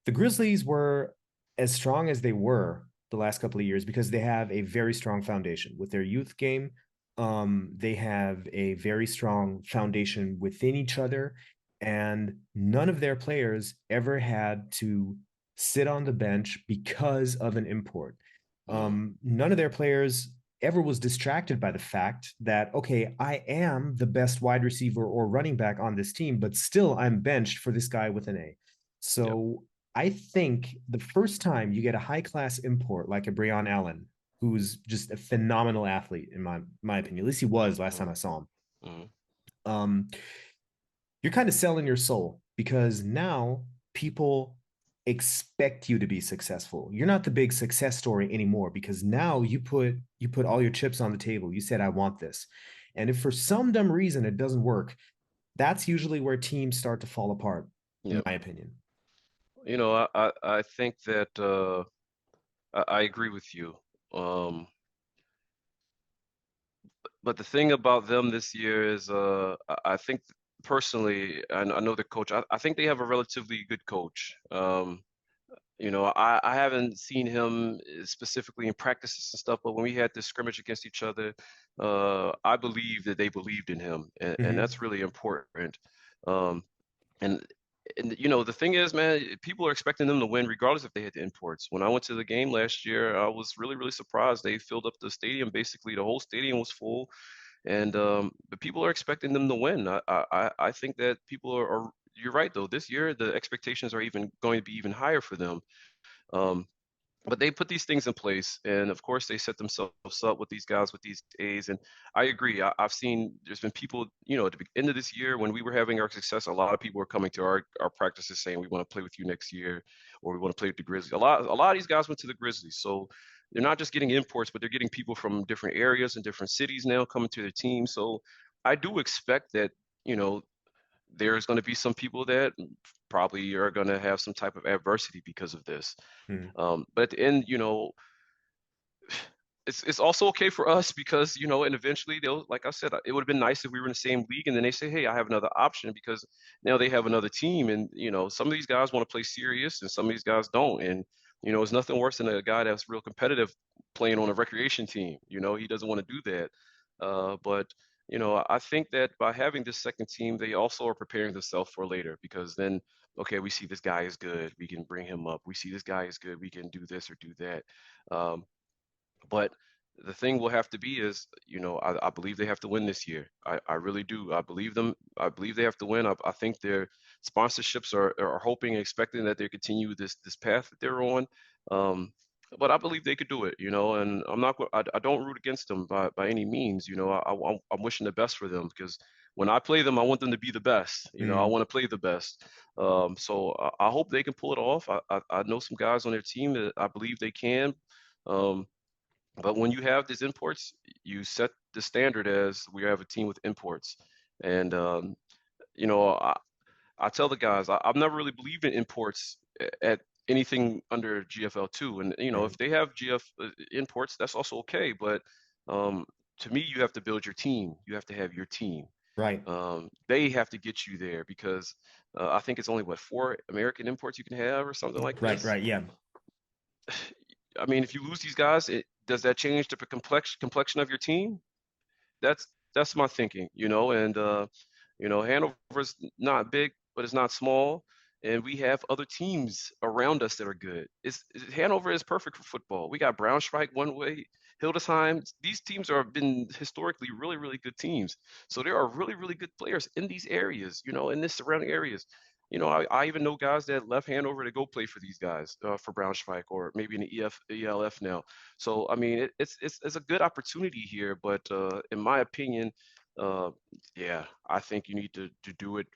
the Grizzlies were as strong as they were the last couple of years because they have a very strong foundation with their youth game. They have a very strong foundation within each other, and none of their players ever had to sit on the bench because of an import. Mm, None of their players ever was distracted by the fact that, okay, I am the best wide receiver or running back on this team, but still I'm benched for this guy with an A. yep. So I think the first time you get a high class import like a Breon Allen, who's just a phenomenal athlete in my opinion, at least he was last time Mm, I saw him. mm, Um, you're kind of selling your soul, because now people expect you to be successful. You're not the big success story anymore, because now you put all your chips on the table. You said, I want this. And if for some dumb reason it doesn't work, that's usually where teams start to fall apart, in yep. my opinion. I think that I agree with you. Um, but the thing about them this year is, I think personally, I know the coach. I think they have a relatively good coach. I haven't seen him specifically in practices and stuff, but when we had this scrimmage against each other, I believe that they believed in him, and Hmm. that's really important. Um, and the thing is, man, people are expecting them to win regardless if they hit the imports. When I went to the game last year, I was really, really surprised. They filled up the stadium. Basically, the whole stadium was full, and the people are expecting them to win. I think that people are. You're right, though. This year, the expectations are even going to be even higher for them. Um, but they put these things in place, and of course they set themselves up with these guys with these A's. And I agree. I've seen there's been people, at the end of this year when we were having our success, a lot of people were coming to our practices saying we want to play with you next year, or we want to play with the Grizzlies. A lot of these guys went to the Grizzlies, so they're not just getting imports, but they're getting people from different areas and different cities now coming to their team. So I do expect that, you know, there's going to be some people that probably are going to have some type of adversity because of this. Hmm. But at the end, it's also okay for us because and eventually they'll, like I said, it would have been nice if we were in the same league and then they say, hey, I have another option because now they have another team, and some of these guys want to play serious and some of these guys don't. And it's nothing worse than a guy that's real competitive playing on a recreation team. He doesn't want to do that. But I think that by having this second team, they also are preparing themselves for later, because then, okay, we see this guy is good, we can bring him up. We see this guy is good, we can do this or do that. um, but the thing will have to be is, I believe they have to win this year. I really do. I believe them. I believe they have to win. I think their sponsorships are hoping and expecting that they continue this path that they're on. Um, but I believe they could do it, and I'm not. I don't root against them by any means. I'm wishing the best for them, because when I play them, I want them to be the best. I Hmm. want to play the best. So I hope they can pull it off. I know some guys on their team that I believe they can. Um, but when you have these imports, you set the standard as we have a team with imports. And, you know, I, I tell the guys, I've never really believed in imports at anything under GFL2. And, Hmm. if they have GF imports, that's also okay. But um, to me, you have to build your team. You have to have your team. Right. They have to get you there, because I think it's only, what, 4 American imports you can have or something like Right. this. Right. Yeah. I mean, if you lose these guys, does that change the complexion of your team? That's my thinking, and Hanover's not big, but it's not small, and we have other teams around us that are good. Hanover is perfect for football. We got Braunschweig one way, Hildesheim. These teams have been historically really, really good teams. So there are really, really good players in these areas, in this surrounding areas. I even know guys that left Hanover to go play for these guys, for Braunschweig, or maybe in the ELF now. So I mean, it's a good opportunity here, but in my opinion, uh, yeah, I think you need to do it.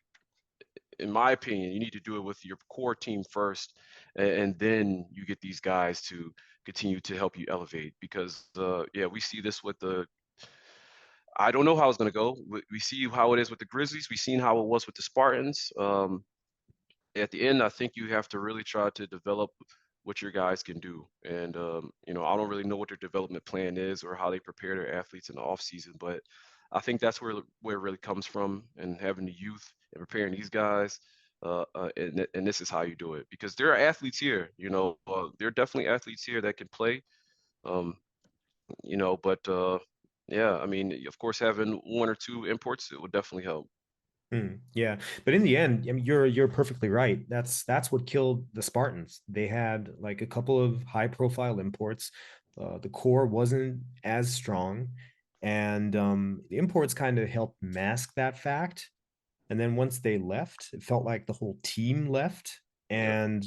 In my opinion, you need to do it with your core team first, and then you get these guys to continue to help you elevate. Because yeah, we see this with the. I don't know how it's going to go. We see how it is with the Grizzlies. We've seen how it was with the Spartans. At the end, I think you have to really try to develop what your guys can do. And I don't really know what their development plan is or how they prepare their athletes in the off season, but I think that's where it really comes from, and having the youth and preparing these guys. And this is how you do it, because there are athletes here. There are definitely athletes here that can play. Um, but yeah, I mean, of course, having one or two imports, it would definitely help. Yeah, but in the end, I mean, you're perfectly right. That's what killed the Spartans. They had like a couple of high profile imports. The core wasn't as strong, and the imports kind of helped mask that fact. And then once they left, it felt like the whole team left. Yep. And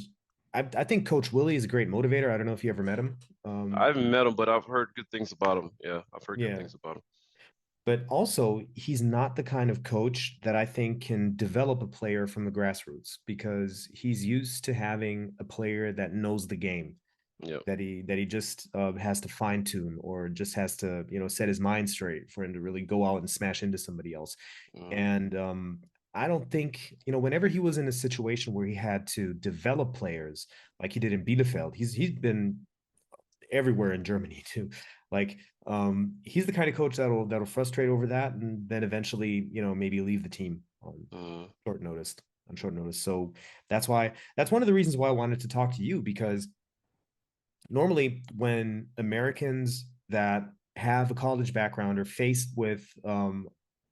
I think Coach Willie is a great motivator. I don't know if you ever met him. I haven't met him, but I've heard good things about him. Yeah, I've heard good Yeah, things about him. but also he's not the kind of coach that I think can develop a player from the grassroots, because he's used to having a player that knows the game, Yep. that he just has to fine tune, or just has to set his mind straight for him to really go out and smash into somebody else. Mm, And I don't think, whenever he was in a situation where he had to develop players like he did in Bielefeld, he's been everywhere in Germany too. Like he's the kind of coach that'll frustrate over that, and then eventually maybe leave the team on mm. short notice. short notice. So that's one of the reasons why I wanted to talk to you, because normally when Americans that have a college background are faced with a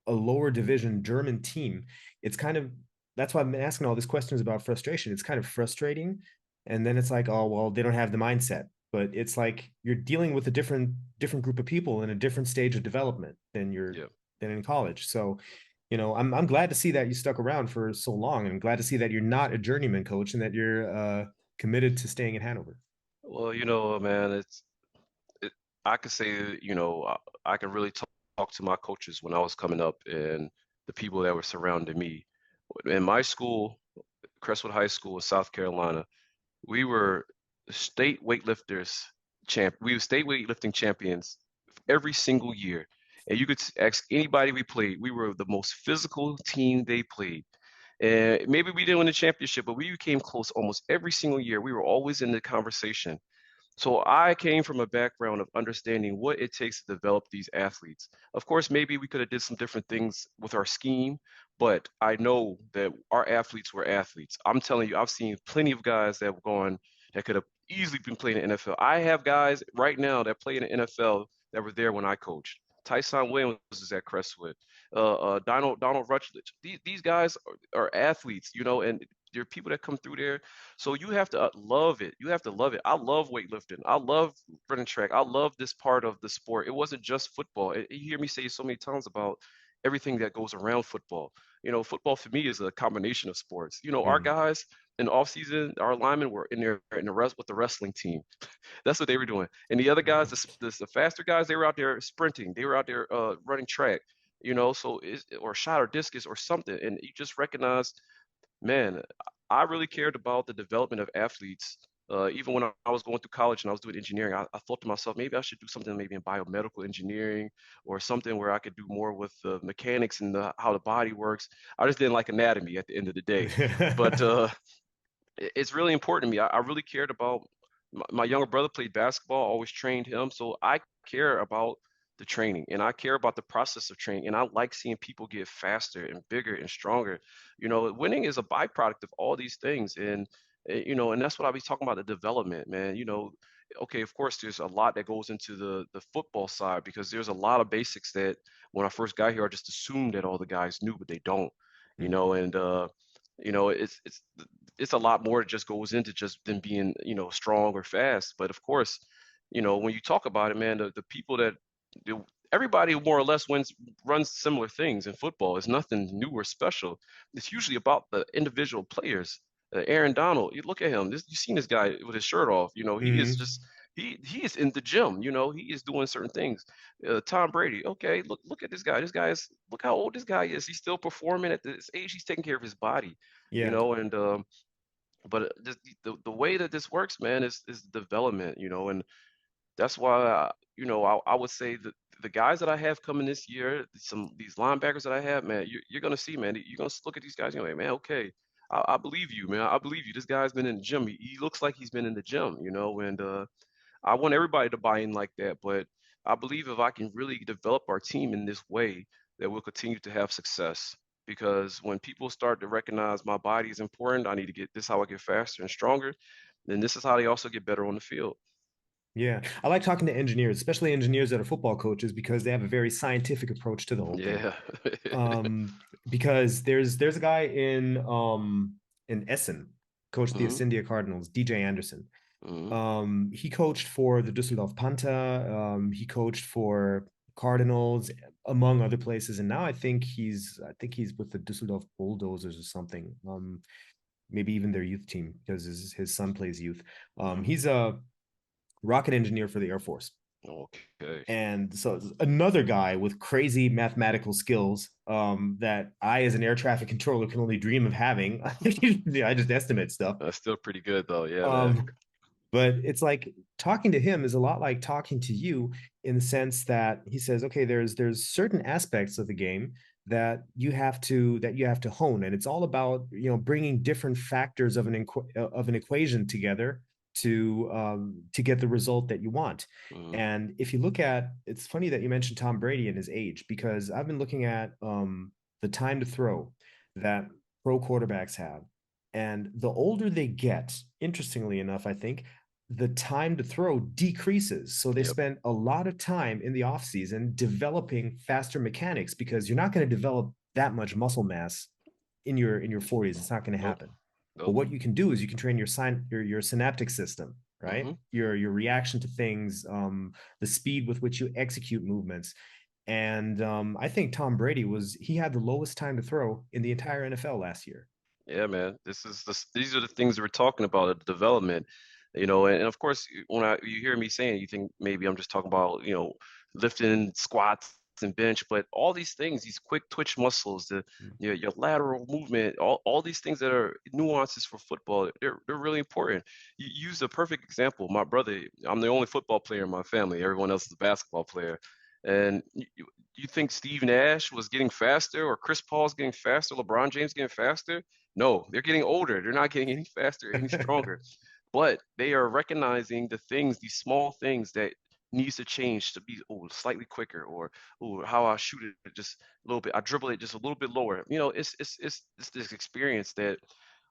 lower division German team, it's kind of, that's why I'm asking all these questions about frustration. It's kind of frustrating. And then it's like, oh, well, they don't have the mindset. But it's like you're dealing with a different group of people in a different stage of development Yeah. than in college. So, I'm glad to see that you stuck around for so long, and I'm glad to see that you're not a journeyman coach and that you're committed to staying in Hanover. Well, man, it, I could say, I can really talk to my coaches when I was coming up and the people that were surrounding me. In my school, Crestwood High School in South Carolina, we were state weightlifters we were state weightlifting champions every single year. And you could ask anybody we played, we were the most physical team they played. And maybe we didn't win the championship, but we came close almost every single year. We were always in the conversation. So I came from a background of understanding what it takes to develop these athletes. Of course, maybe we could have did some different things with our scheme, but I know that our athletes were athletes. I'm telling you, I've seen plenty of guys that have gone that could have easily been playing in the NFL. I have guys right now that play in the NFL that were there when I coached. Tyson Williams is at Crestwood. Donald Rutledge. These guys are athletes, and there are people that come through there, so you have to love it. You have to love it. I love weightlifting. I love running track. I love this part of the sport. It wasn't just football. You hear me say so many times about everything that goes around football. Football for me is a combination of sports. Our Mm. guys in the off season, our linemen were in the rest with the wrestling team. That's what they were doing. And the other guys, the faster guys, they were out there sprinting. They were out there running track. So or shot or discus or something. And you just recognize, man, I really cared about the development of athletes. Even when I was going through college and I was doing engineering, I thought to myself, maybe I should do something maybe in biomedical engineering or something where I could do more with the mechanics and how the body works. I just didn't like anatomy at the end of the day. But it's really important to me. I really cared about my younger brother played basketball, always trained him. So I care about the training and I care about the process of training. And I like seeing people get faster and bigger and stronger. Winning is a byproduct of all these things. And that's what I be talking about, the development, man. Okay, of course, there's a lot that goes into the football side because there's a lot of basics that when I first got here, I just assumed that all the guys knew, but they don't, and it's a lot more that just goes into just them being, strong or fast. But of course, when you talk about it, man, the people that everybody more or less runs similar things in football. It's nothing new or special. It's usually about the individual players. Aaron Donald, you look at him. You've seen this guy with his shirt off. He is Mhm. just he is in the gym. He is doing certain things. Tom Brady, okay, look at this guy. Look how old this guy is. He's still performing at this age. He's taking care of his body. Yeah. And but the way that this works, man, is development. And that's why I would say that the guys that I have coming this year, these linebackers that I have, man, you're gonna see, man. You're gonna look at these guys, you're like, man, okay, I believe you, man. I believe you. This guy's been in the gym. He looks like he's been in the gym, and I want everybody to buy in like that. But I believe if I can really develop our team in this way, that we'll continue to have success. Because when people start to recognize my body is important, I need to get this how I get faster and stronger. Then this is how they also get better on the field. Yeah. I like talking to engineers, especially engineers that are football coaches, because they have a very scientific approach to the whole thing. Yeah. Because there's a guy in Essen, coached the hmm India Cardinals, DJ Anderson. hmm He coached for the Düsseldorf Panther. He coached for Cardinals, among other places, and now I think he's with the Düsseldorf Bulldozers or something. Maybe even their youth team because his son plays youth. hmm He's a rocket engineer for the Air Force. Okay. And so another guy with crazy mathematical skills that I, as an air traffic controller, can only dream of having. I just estimate stuff. That's still pretty good though. Yeah, man. Um, but it's like talking to him is a lot like talking to you in the sense that he says, okay, there's certain aspects of the game that you have to hone, and it's all about bringing different factors of an equation together to get the result that you want. hmm And if you look at, it's funny that you mentioned Tom Brady and his age, because I've been looking at the time to throw that pro quarterbacks have. And the older they get, interestingly enough, I think the time to throw decreases. So they Yep. spend a lot of time in the offseason developing faster mechanics because you're not going to develop that much muscle mass in your 40s. It's not going to Nope. happen. But Nope. what you can do is you can train your synaptic system, right? Mm-hmm. Your reaction to things, the speed with which you execute movements. And I think Tom Brady he had the lowest time to throw in the entire NFL last year. Yeah, man. These are the things we're talking about, the development, and of course, you hear me saying, you think maybe I'm just talking about, lifting squats and bench, but all these things, these quick twitch muscles, your lateral movement, all these things that are nuances for football, they're really important. You use a perfect example. My brother, I'm the only football player in my family. Everyone else is a basketball player. And you think Steve Nash was getting faster or Chris Paul's getting faster, LeBron James getting faster? No, they're getting older. They're not getting any faster, any stronger. But they are recognizing the things, these small things that needs to change to be slightly quicker, or how I shoot it just a little bit, I dribble it just a little bit lower. It's this experience that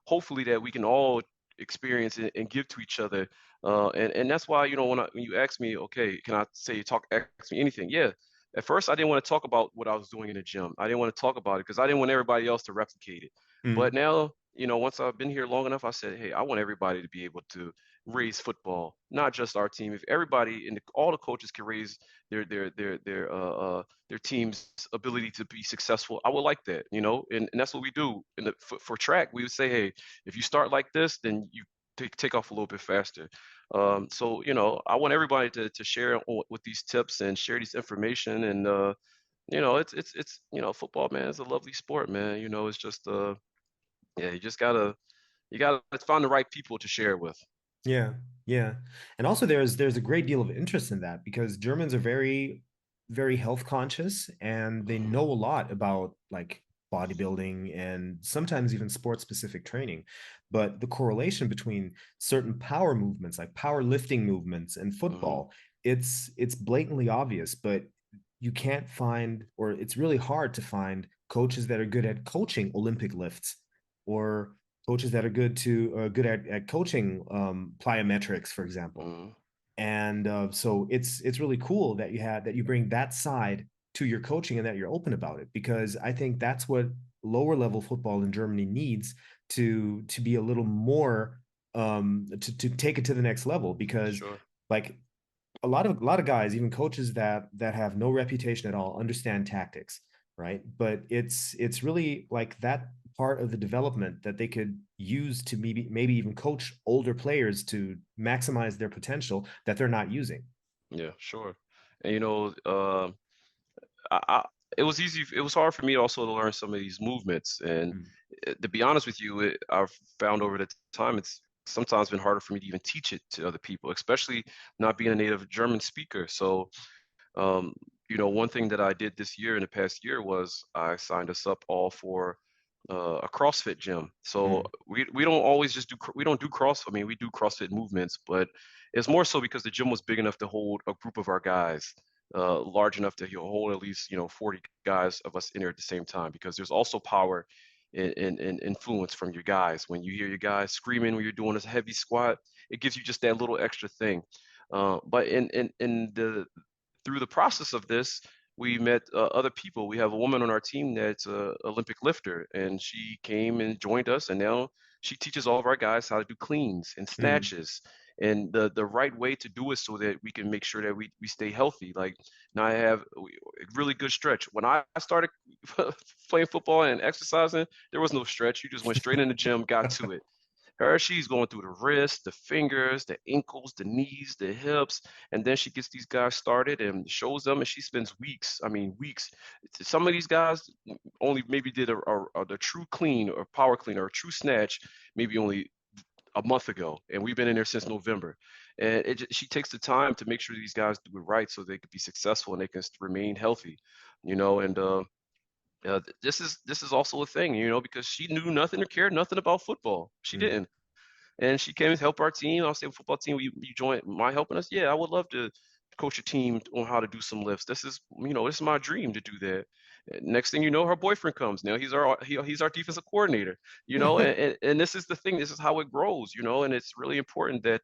hopefully that we can all experience and give to each other. And that's why, when you ask me, okay, can I say ask me anything? Yeah. At first, I didn't want to talk about what I was doing in the gym. I didn't want to talk about it because I didn't want everybody else to replicate it. But Mm. now, once I've been here long enough, I said, hey, I want everybody to be able to raise football, not just our team. If everybody and all the coaches can raise their team's ability to be successful, I would like that, and that's what we do. For track, we would say, hey, if you start like this, then you take off a little bit faster. So I want everybody to share with these tips and share these information, and it's football, man. It's a lovely sport, man. It's just yeah, you gotta find the right people to share it with. Yeah, yeah. And also there's a great deal of interest in that because Germans are very, very health conscious and they Mhm. know a lot about like bodybuilding and sometimes even sports specific training. But the correlation between certain power movements, like power lifting movements and Mhm. football, it's blatantly obvious, but you can't find, or it's really hard to find coaches that are good at coaching Olympic lifts or coaches that are good at coaching plyometrics, for example. Mhm. And so it's really cool that you bring that side to your coaching and that you're open about it because I think that's what lower level football in Germany needs to be a little more to take it to the next level because Sure. like a lot of guys, even coaches that have no reputation at all, understand tactics, right? But it's really like that part of the development that they could use to maybe even coach older players to maximize their potential that they're not using. Yeah, sure. And I it was easy. It was hard for me also to learn some of these movements. And Mm, to be honest with you, I've found over the time it's sometimes been harder for me to even teach it to other people, especially not being a native German speaker. So Um, one thing that I did this year in the past year was I signed us up all for a CrossFit gym. So mm, we don't always just we don't do cross. I mean, we do CrossFit movements, but it's more so because the gym was big enough to hold a group of our guys, large enough to hold at least 40 guys of us in there at the same time. Because there's also power in influence from your guys. When you hear your guys screaming when you're doing this heavy squat, it gives you just that little extra thing. But in the through the process of this, we met other people. We have a woman on our team that's a Olympic lifter, and she came and joined us, and now she teaches all of our guys how to do cleans and mm, snatches and the right way to do it so that we can make sure that we stay healthy. Like now I have a really good stretch. When I started playing football and exercising, there was no stretch. You just went straight in the gym, got to it. Her, she's going through the wrists, the fingers, the ankles, the knees, the hips, and then she gets these guys started and shows them, and she spends weeks. I mean, weeks. Some of these guys only maybe did the true clean or power clean or a true snatch maybe only a month ago, and we've been in there since November. And she takes the time to make sure these guys do it right so they could be successful and they can remain healthy, and this is also a thing, because she knew nothing or cared nothing about football. She mm, didn't, and she came to help our team. I'll say football team, you join my helping us? Yeah, I would love to coach a team on how to do some lifts. This is, this is my dream to do that. Next thing you know, her boyfriend comes. Now he's our defensive coordinator, and this is the thing. This is how it grows, and it's really important that,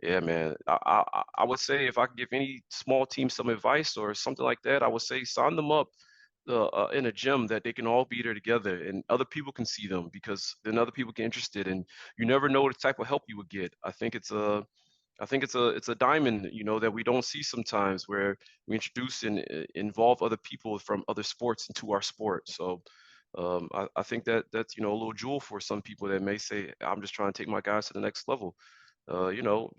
yeah, man. I would say if I could give any small team some advice or something like that, I would say sign them up in a gym that they can all be there together and other people can see them because then other people get interested and you never know the type of help you would get. I think it's a diamond, that we don't see sometimes where we introduce and involve other people from other sports into our sport. So I think that's a little jewel for some people that may say, I'm just trying to take my guys to the next level. Uh, you know,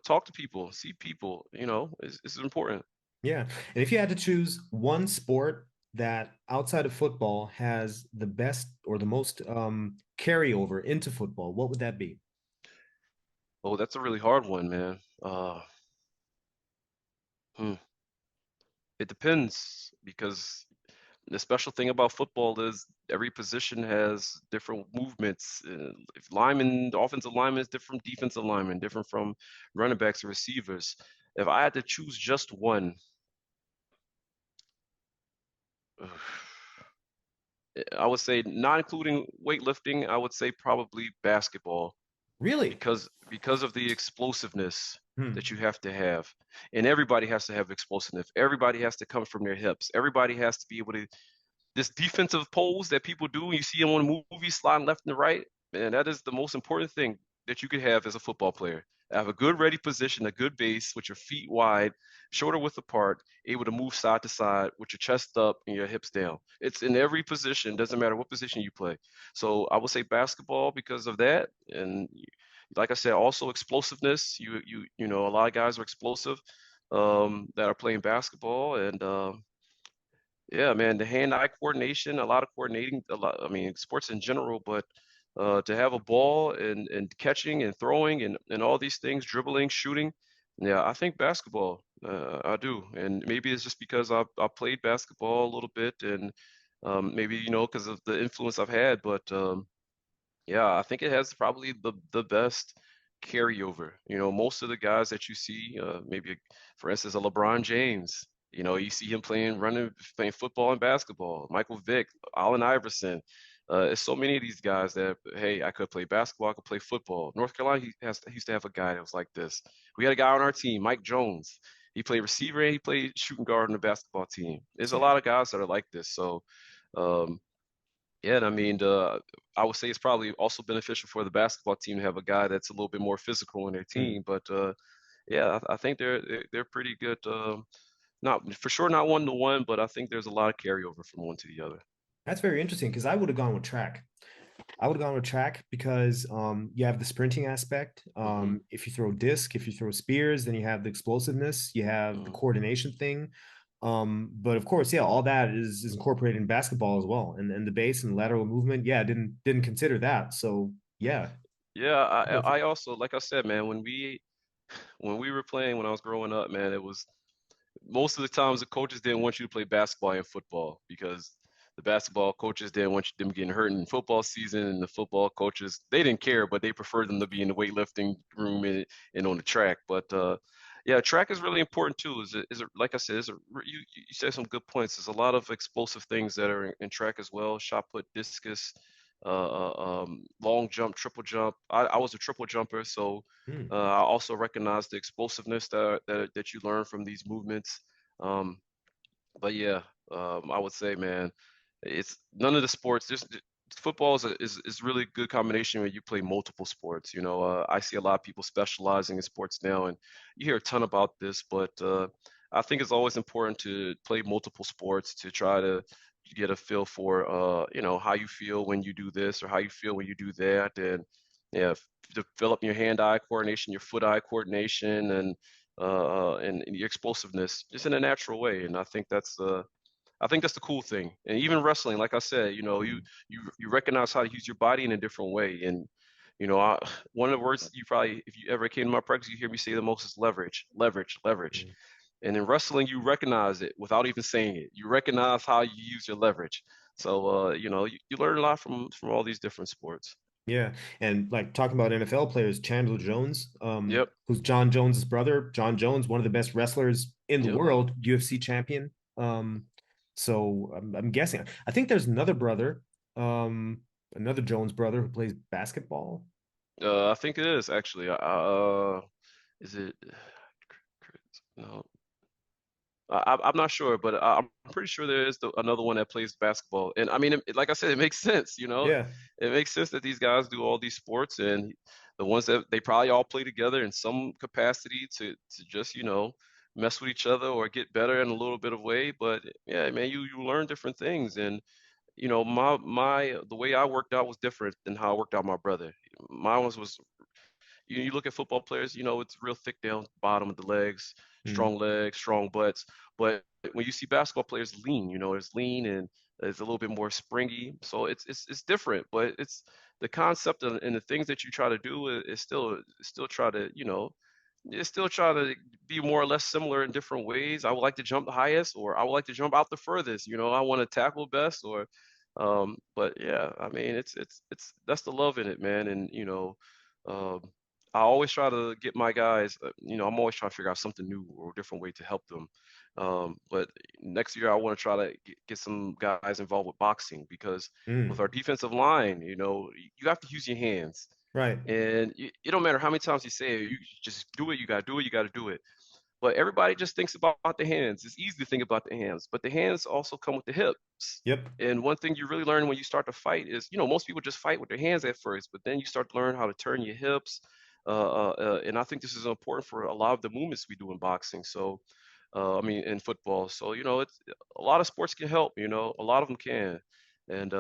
talk to people, see people, it's important. Yeah. And if you had to choose one sport that outside of football has the best or the most carryover into football, what would that be? Oh, that's a really hard one, man. Hmm. It depends because the special thing about football is every position has different movements. If lineman, offensive lineman is different, defensive lineman, different from running backs or receivers. If I had to choose just one, I would say not including weightlifting, I would say probably basketball Really? because of the explosiveness Hmm. that you have to have. And everybody has to have explosiveness. Everybody has to come from their hips. Everybody has to be able to this defensive pose that people do, you see them on movies sliding left and right, man, that is the most important thing that you could have as a football player. Have a good ready position, a good base with your feet wide, shoulder width apart, able to move side to side with your chest up and your hips down. It's in every position, doesn't matter what position you play. So I would say basketball because of that. And like I said, also explosiveness. A lot of guys are explosive that are playing basketball and yeah, man, the hand-eye coordination, a lot of coordinating, a lot, I mean, sports in general, but to have a ball and catching and throwing and all these things, dribbling, shooting, yeah, I think basketball, I do. And maybe it's just because I played basketball a little bit and maybe, because of the influence I've had, but yeah, I think it has probably the best carryover. Most of the guys that you see, maybe for instance, a LeBron James. You see him playing football and basketball. Michael Vick, Allen Iverson. It's so many of these guys that, hey, I could play basketball, I could play football. North Carolina, he used to have a guy that was like this. We had a guy on our team, Mike Jones. He played receiver and he played shooting guard on the basketball team. There's a lot of guys that are like this. So um, yeah, and I mean, I would say it's probably also beneficial for the basketball team to have a guy that's a little bit more physical on their Hmm. team. But yeah, I think they're pretty good. Not for sure, not one to one, but I think there's a lot of carryover from one to the other. That's very interesting because I would have gone with track. I would have gone with track because you have the sprinting aspect. Hmm. If you throw disc, if you throw spears, then you have the explosiveness, you have the Hmm. coordination thing. But of course, yeah, all that is incorporated in basketball as well. And the base and lateral movement, yeah, didn't consider that. So yeah. Yeah, I also like I said, man, when we were playing when I was growing up, man, it was most of the times the coaches didn't want you to play basketball and football because the basketball coaches didn't want them getting hurt in football season, and the football coaches they didn't care, but they preferred them to be in the weightlifting room and on the track. But yeah, track is really important too. Is it like I said? You said some good points. There's a lot of explosive things that are in track as well. Shot put, discus, long jump, triple jump. I was a triple jumper, so Hmm. I also recognize the explosiveness that you learn from these movements. Um, but yeah, I would say, man, it's none of the sports. Football is really good combination when you play multiple sports. I see a lot of people specializing in sports now, and you hear a ton about this. But I think it's always important to play multiple sports to try to get a feel for, how you feel when you do this or how you feel when you do that, and yeah, develop your hand-eye coordination, your foot-eye coordination, and your explosiveness just in a natural way. And I think that's the cool thing. And even wrestling, like I said, Hmm. you recognize how to use your body in a different way. And one of the words you probably, if you ever came to my practice, you hear me say the most is leverage, leverage, leverage. Hmm. And in wrestling, you recognize it without even saying it. You recognize how you use your leverage. So you learn a lot from all these different sports. Yeah. And like talking about NFL players, Chandler Jones, Yep, who's John Jones's brother. John Jones, one of the best wrestlers in the yep. world, UFC champion. So I'm guessing. I think there's another brother, another Jones brother who plays basketball. I think it is actually. Is it? No, I'm not sure, but I'm pretty sure there is another one that plays basketball. And I mean, like I said, it makes sense. Yeah. It makes sense that these guys do all these sports, and the ones that they probably all play together in some capacity to just mess with each other or get better in a little bit of way. But yeah, man, you learn different things, and my the way I worked out was different than how I worked out my brother. Mine was you look at football players, it's real thick down bottom of the Mm, legs, strong butts. But when you see basketball players lean, it's lean and it's a little bit more springy. So it's different, but it's the concept and the things that you try to do is still try to, you still try to be more or less similar in different ways. I would like to jump the highest, or I would like to jump out the furthest. I want to tackle best, or but yeah, I mean, it's that's the love in it, man. And um, I always try to get my guys. I'm always trying to figure out something new or a different way to help them. But next year, I want to try to get some guys involved with boxing because with mm, our defensive line, you have to use your hands. right. And it don't matter how many times you say it, you just do it. You gotta do it. You gotta do it. But everybody just thinks about the hands. It's easy to think about the hands, but the hands also come with the hips. Yep. And one thing you really learn when you start to fight is, most people just fight with their hands at first, but then you start to learn how to turn your hips. And I think this is important for a lot of the movements we do in boxing. So, I mean, in football. So, it's a lot of sports can help. A lot of them can. And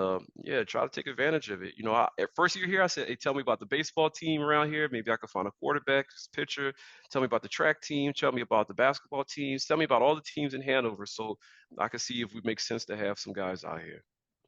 yeah, try to take advantage of it. At first year here, I said, "Hey, tell me about the baseball team around here. Maybe I could find a quarterback, pitcher. Tell me about the track team. Tell me about the basketball teams. Tell me about all the teams in Hanover, so I can see if it makes sense to have some guys out here."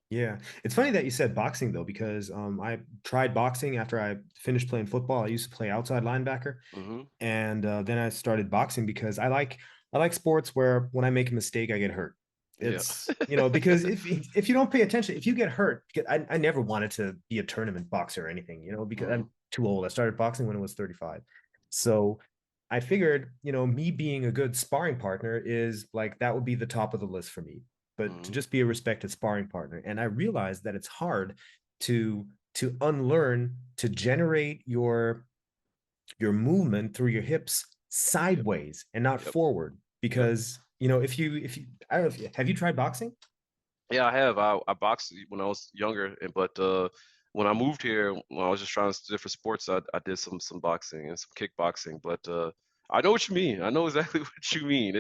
Yeah. It's funny that you said boxing though, because I tried boxing after I finished playing football. I used to play outside linebacker, Hmm. and then I started boxing because I like sports where when I make a mistake, I get hurt. Yeah. It's because if you don't pay attention, if you get hurt, I never wanted to be a tournament boxer or anything, because Hmm. I'm too old. I started boxing when I was 35. So I figured, me being a good sparring partner is like that would be the top of the list for me. But to Hmm. just be a respected sparring partner. And I realized that it's hard to unlearn to generate your movement through your hips Yep. sideways and not Yep. forward, Yep. because if you I don't know, if you, have you tried boxing? Yeah, I have. I boxed when I was younger, but when I moved here, when I was just trying different sports, I did some boxing and some kickboxing. But I know what you mean. I know exactly what you mean.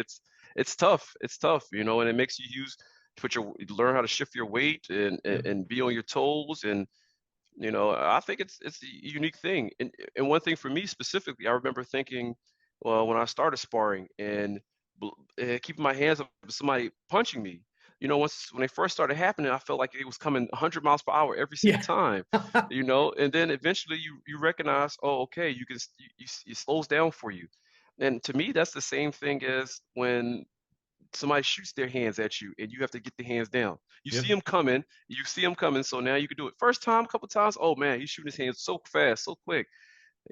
It's tough. It's tough, and it makes you learn how to shift your weight Yep. and be on your toes. And I think it's a unique thing. And one thing for me specifically, I remember thinking, well, when I started sparring and keeping my hands up for somebody punching me, when they first started happening, I felt like it was coming 100 miles per hour every single Yeah. time, and then eventually you recognize, oh, okay, you can, it slows down for you. And to me, that's the same thing as when somebody shoots their hands at you and you have to get the hands down. Yep. You see him coming, so now you can do it. First time, couple times, oh man, he's shooting his hands so fast, so quick.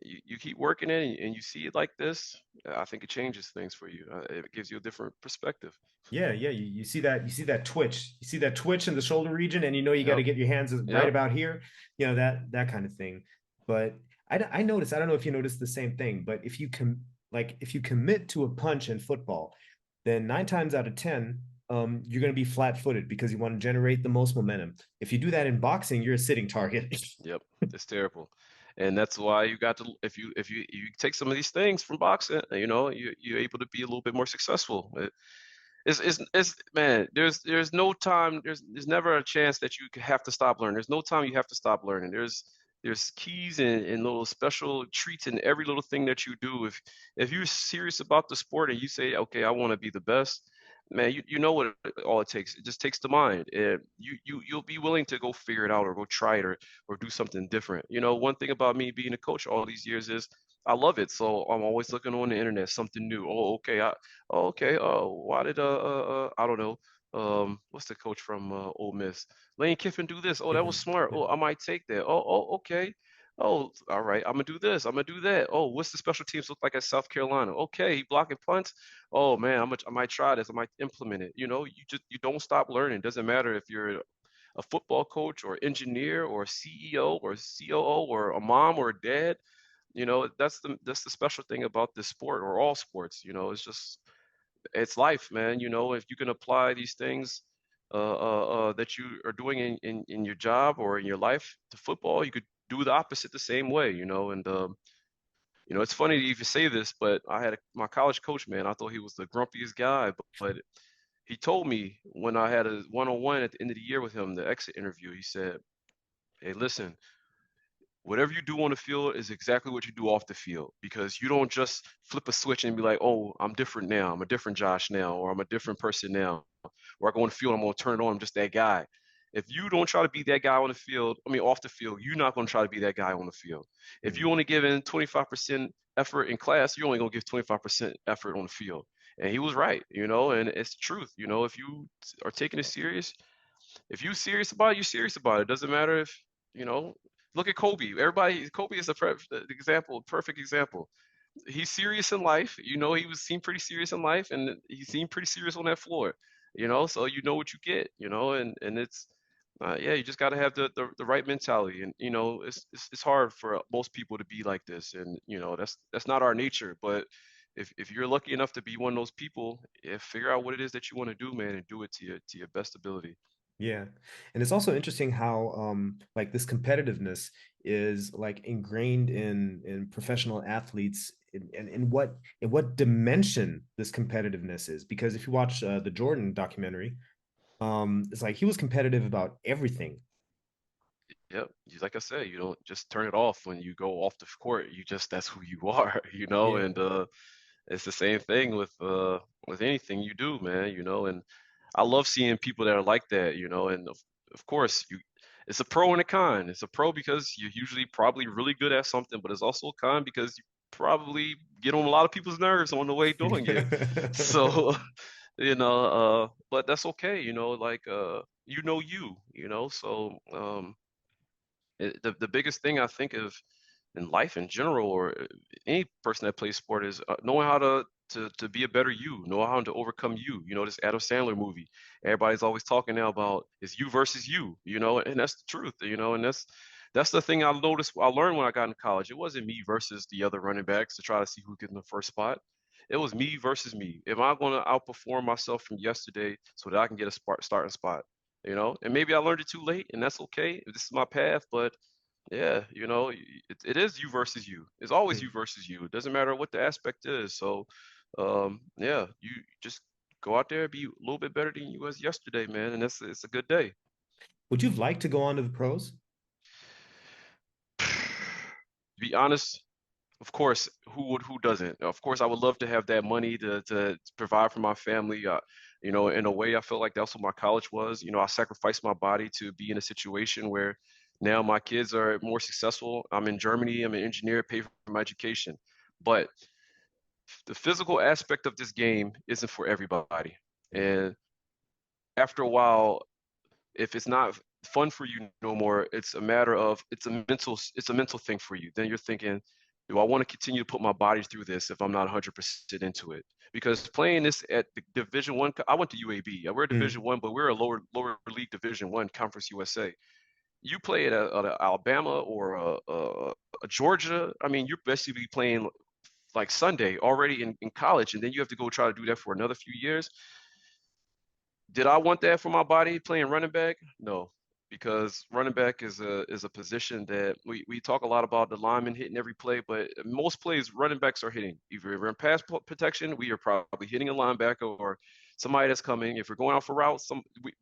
You keep working it and you see it like this, I think it changes things for you. It gives you a different perspective. Yeah, yeah. You see that twitch. You see that twitch in the shoulder region, and you got to Yep, get your hands right yep. about here. That kind of thing. But I noticed. I don't know if you noticed the same thing, but if you commit to a punch in football, then 9 times out of 10, you're going to be flat-footed because you want to generate the most momentum. If you do that in boxing, you're a sitting target. Yep, it's terrible. And that's why you got to, if you take some of these things from boxing, you're able to be a little bit more successful. It's man, there's no time, there's never a chance that you have to stop learning. There's no time you have to stop learning. There's keys and little special treats in every little thing that you do. If you're serious about the sport and you say, okay, I want to be the best, man, you know what all it takes. It just takes the mind. And you'll be willing to go figure it out or go try it or do something different. One thing about me being a coach all these years is I love it. So I'm always looking on the internet, something new. Oh, okay. Oh, okay. Why did I don't know. what's the coach from Ole Miss? Lane Kiffin do this. Oh, that was Kiffin. smart. Yeah. Oh, I might take that. Oh, okay. Oh, all right. I'm gonna do this. I'm gonna do that. Oh, what's the special teams look like at South Carolina? Okay, he blocking punts. Oh man, I might try this. I might implement it. You don't stop learning. Doesn't matter if you're a football coach or engineer or CEO or COO or a mom or a dad. That's the special thing about this sport or all sports. It's life, man. If you can apply these things that you are doing in your job or in your life to football, you could do the opposite the same way. It's funny to even say this, but I had my college coach, man. I thought he was the grumpiest guy, but he told me when I had a one-on-one at the end of the year with him, the exit interview, he said, "Hey, listen, whatever you do on the field is exactly what you do off the field because you don't just flip a switch and be like, oh, I'm different now. I'm a different Josh now, or I'm a different person now. Or I go on the field, I'm going to turn it on. I'm just that guy. If you don't try to be that guy on the field, I mean, off the field, you're not going to try to be that guy on the field. If you Mm. only give in 25% effort in class, you're only going to give 25% effort on the field. And he was right, and it's the truth. If you are taking it serious, if you're serious about it, you're serious about it. Doesn't matter if, you know, look at Kobe. Kobe is a example, perfect example. He's serious in life. He was seemed pretty serious in life, and he seemed pretty serious on that floor. So you know what you get. And it's yeah, you just got to have the right mentality. And it's hard for most people to be like this, and that's not our nature. But if you're lucky enough to be one of those people, figure out what it is that you want to do, man, and do it to your best ability. Yeah. And it's also interesting how like this competitiveness is like ingrained in professional athletes in what dimension this competitiveness is. Because if you watch the Jordan documentary, it's like he was competitive about everything. Yep. Like I said, you don't just turn it off when you go off the court. That's who you are, Yeah. and it's the same thing with anything you do, man, and I love seeing people that are like that, and of course it's a pro and a con. It's a pro because you're usually probably really good at something, but it's also a con because you probably get on a lot of people's nerves on the way doing it. So, but that's okay, like so the biggest thing I think of in life in general, or any person that plays sport, is knowing how to be a better you, know how to overcome you. This Adam Sandler movie, everybody's always talking now about is you versus you, and that's the truth, and that's the thing I noticed. I learned when I got in college. It wasn't me versus the other running backs to try to see who get in the first spot. It was me versus me. Am I going to outperform myself from yesterday so that I can get a starting spot? And maybe I learned it too late, and that's okay. This is my path, but yeah, it is you versus you. It's always you versus you. It doesn't matter what the aspect is. So, yeah, you just go out there, be a little bit better than you was yesterday, man, and it's a good day. Would you have liked to go on to the pros? To be honest, of course, who doesn't? Of course, I would love to have that money to provide for my family. In a way, I felt like that's what my college was. I sacrificed my body to be in a situation where now my kids are more successful. I'm in Germany. I'm an engineer, pay for my education. But the physical aspect of this game isn't for everybody. Yeah. And after a while, if it's not fun for you no more, it's a matter of it's a mental thing for you. Then you're thinking, do I want to continue to put my body through this if I'm not 100% into it? Because playing this at the Division One, I went to UAB. We're Mm. Division One, but we're a lower league Division One, Conference USA. You play at a Alabama or a Georgia. I mean, you're basically playing like Sunday already in college, and then you have to go try to do that for another few years. Did I want that for my body playing running back? No, because running back is a position that we talk a lot about the lineman hitting every play, but most plays running backs are hitting. If we're in pass protection, we are probably hitting a linebacker or somebody that's coming. If we're going out for routes,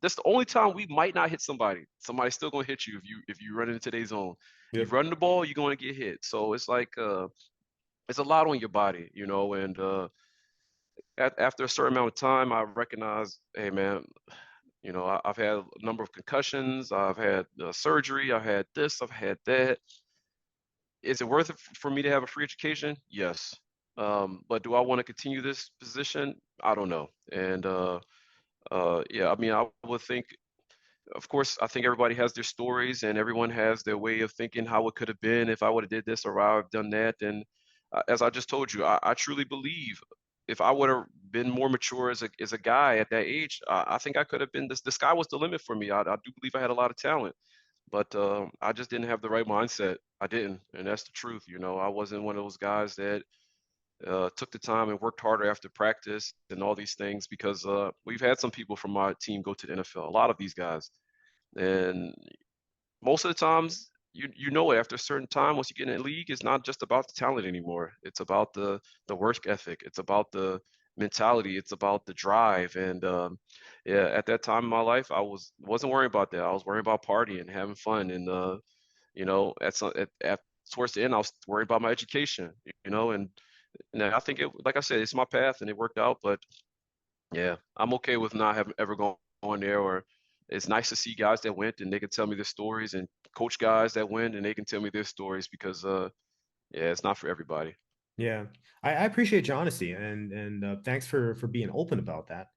that's the only time we might not hit somebody. Somebody's still gonna hit you if you run into today's zone. You Yep. run the ball, you're gonna get hit. So it's like it's a lot on your body, and after a certain amount of time, I recognize, hey man, I've had a number of concussions, I've had surgery, I've had this, I've had that. Is it worth it for me to have a free education? Yes. But do I want to continue this position? I don't know. And Yeah, I mean, I would think, of course, I think everybody has their stories and everyone has their way of thinking how it could have been if I would have did this or I would have done that. And as I just told you, I truly believe if I would have been more mature as a guy at that age, I think I could have been this. The sky was the limit for me. I do believe I had a lot of talent, but I just didn't have the right mindset. I didn't, and that's the truth. I wasn't one of those guys that took the time and worked harder after practice and all these things because we've had some people from my team go to the NFL. A lot of these guys, and most of the times, you know it after a certain time, once you get in the league, it's not just about the talent anymore. It's about the work ethic. It's about the mentality. It's about the drive. And yeah, at that time in my life, wasn't worrying about that. I was worrying about partying, having fun, and at towards the end, I was worried about my education. And I think like I said, it's my path, and it worked out. But yeah, I'm okay with not having ever gone on there. Or it's nice to see guys that went and they can tell me their stories, and coach guys that went and they can tell me their stories because yeah, it's not for everybody. Yeah, I appreciate your honesty and thanks for being open about that.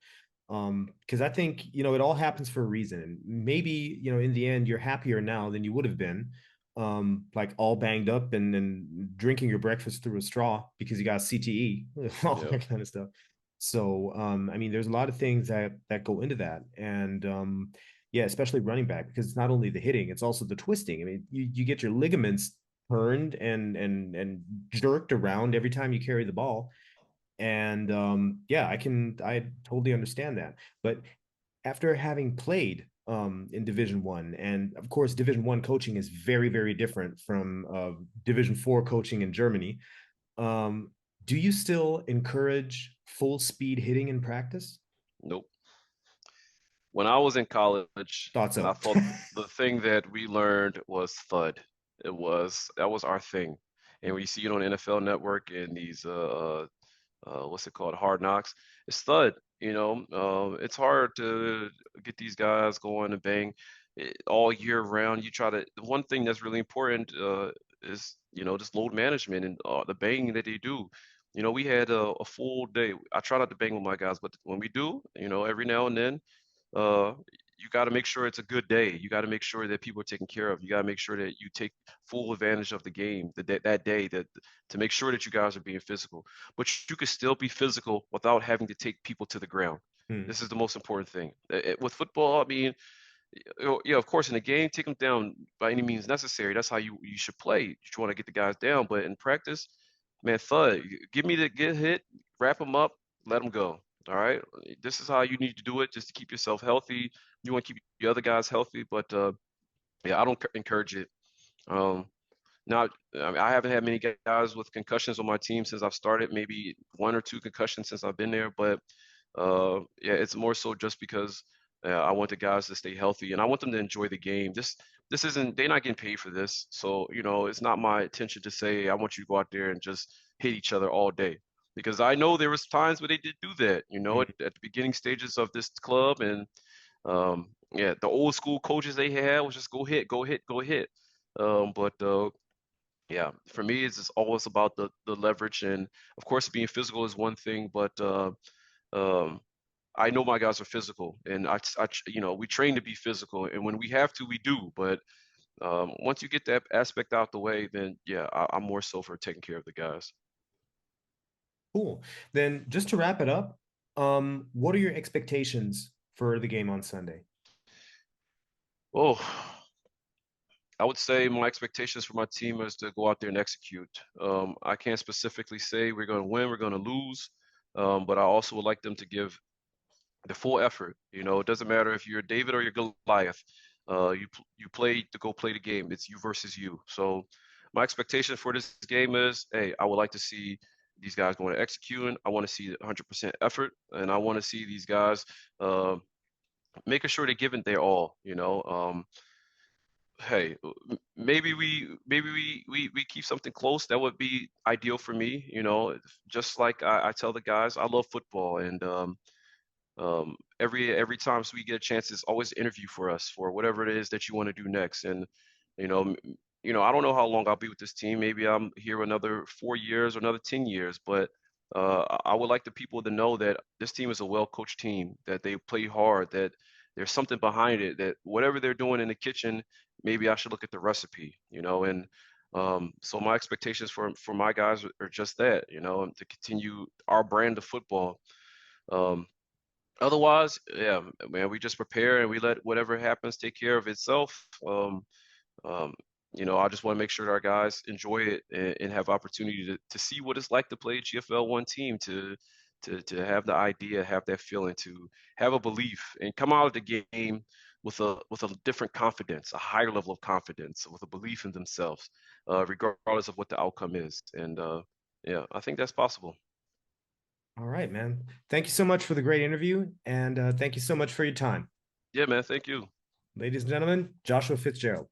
Because I think it all happens for a reason. And maybe in the end you're happier now than you would have been, like all banged up and drinking your breakfast through a straw because you got CTE, all Yeah. that kind of stuff. So I mean, there's a lot of things that go into that, and yeah, especially running back because it's not only the hitting, it's also the twisting. I mean, you get your ligaments turned and jerked around every time you carry the ball. And yeah, I totally understand that. But after having played in Division 1, and of course Division 1 coaching is very, very different from Division 4 coaching in Germany. Um, do you still encourage full speed hitting in practice? Nope. When I was in college, Thought I so. thought the thing that we learned was thud. That was our thing. And we see it on NFL Network and these what's it called, Hard Knocks. It's thud. It's hard to get these guys going and bang all year round. The one thing that's really important is just load management and the banging that they do. We had a full day. I try not to bang with my guys, but when we do, every now and then, uh, you got to make sure it's a good day. You got to make sure that people are taken care of. You got to make sure that you take full advantage of the game that day, to make sure that you guys are being physical. But you could still be physical without having to take people to the ground. Hmm. This is the most important thing. With football, I mean, yeah, of course, in the game, take them down by any means necessary. That's how you should play. You want to get the guys down. But in practice, man, thud. Give me the get hit, wrap them up, let them go. All right. This is how you need to do it just to keep yourself healthy. You want to keep the other guys healthy, but yeah, I don't encourage it. Um, Now, I mean, I haven't had many guys with concussions on my team since I've started. Maybe one or two concussions since I've been there, but yeah, it's more so just because I want the guys to stay healthy and I want them to enjoy the game. This isn't they're not getting paid for this, so it's not my intention to say I want you to go out there and just hit each other all day. Because I know there was times where they did do that, Hmm. at the beginning stages of this club, and yeah, the old school coaches they had was just go hit, go hit, go hit. But yeah, for me, it's just always about the leverage, and of course, being physical is one thing, but um, I know my guys are physical, and we train to be physical, and when we have to, we do. But once you get that aspect out the way, then yeah, I'm more so for taking care of the guys. Cool. Then just to wrap it up, what are your expectations for the game on Sunday? Oh, I would say my expectations for my team is to go out there and execute. I can't specifically say we're going to win, we're going to lose, but I also would like them to give the full effort. It doesn't matter if you're David or you're Goliath. You play to go play the game. It's you versus you. So my expectation for this game is, hey, I would like to see these guys going to executing. I want to see 100% effort, and I want to see these guys uh, making sure they're giving their all. Hey, maybe we keep something close. That would be ideal for me. Just like I tell the guys, I love football, and every time so we get a chance, it's always an interview for us for whatever it is that you want to do next. And you know, m- I don't know how long I'll be with this team. Maybe I'm here another 4 years or another 10 years, but I would like the people to know that this team is a well-coached team, that they play hard, that there's something behind it, that whatever they're doing in the kitchen, maybe I should look at the recipe, and so my expectations for my guys are just that, to continue our brand of football. Um, Otherwise, yeah, man, we just prepare and we let whatever happens take care of itself. Um, I just want to make sure that our guys enjoy it and have opportunity to see what it's like to play a GFL one team, to have the idea, have that feeling, to have a belief, and come out of the game with a different confidence, a higher level of confidence, with a belief in themselves, regardless of what the outcome is. And yeah, I think that's possible. All right, man. Thank you so much for the great interview, and thank you so much for your time. Yeah, man. Thank you. Ladies and gentlemen, Joshua Fitzgerald.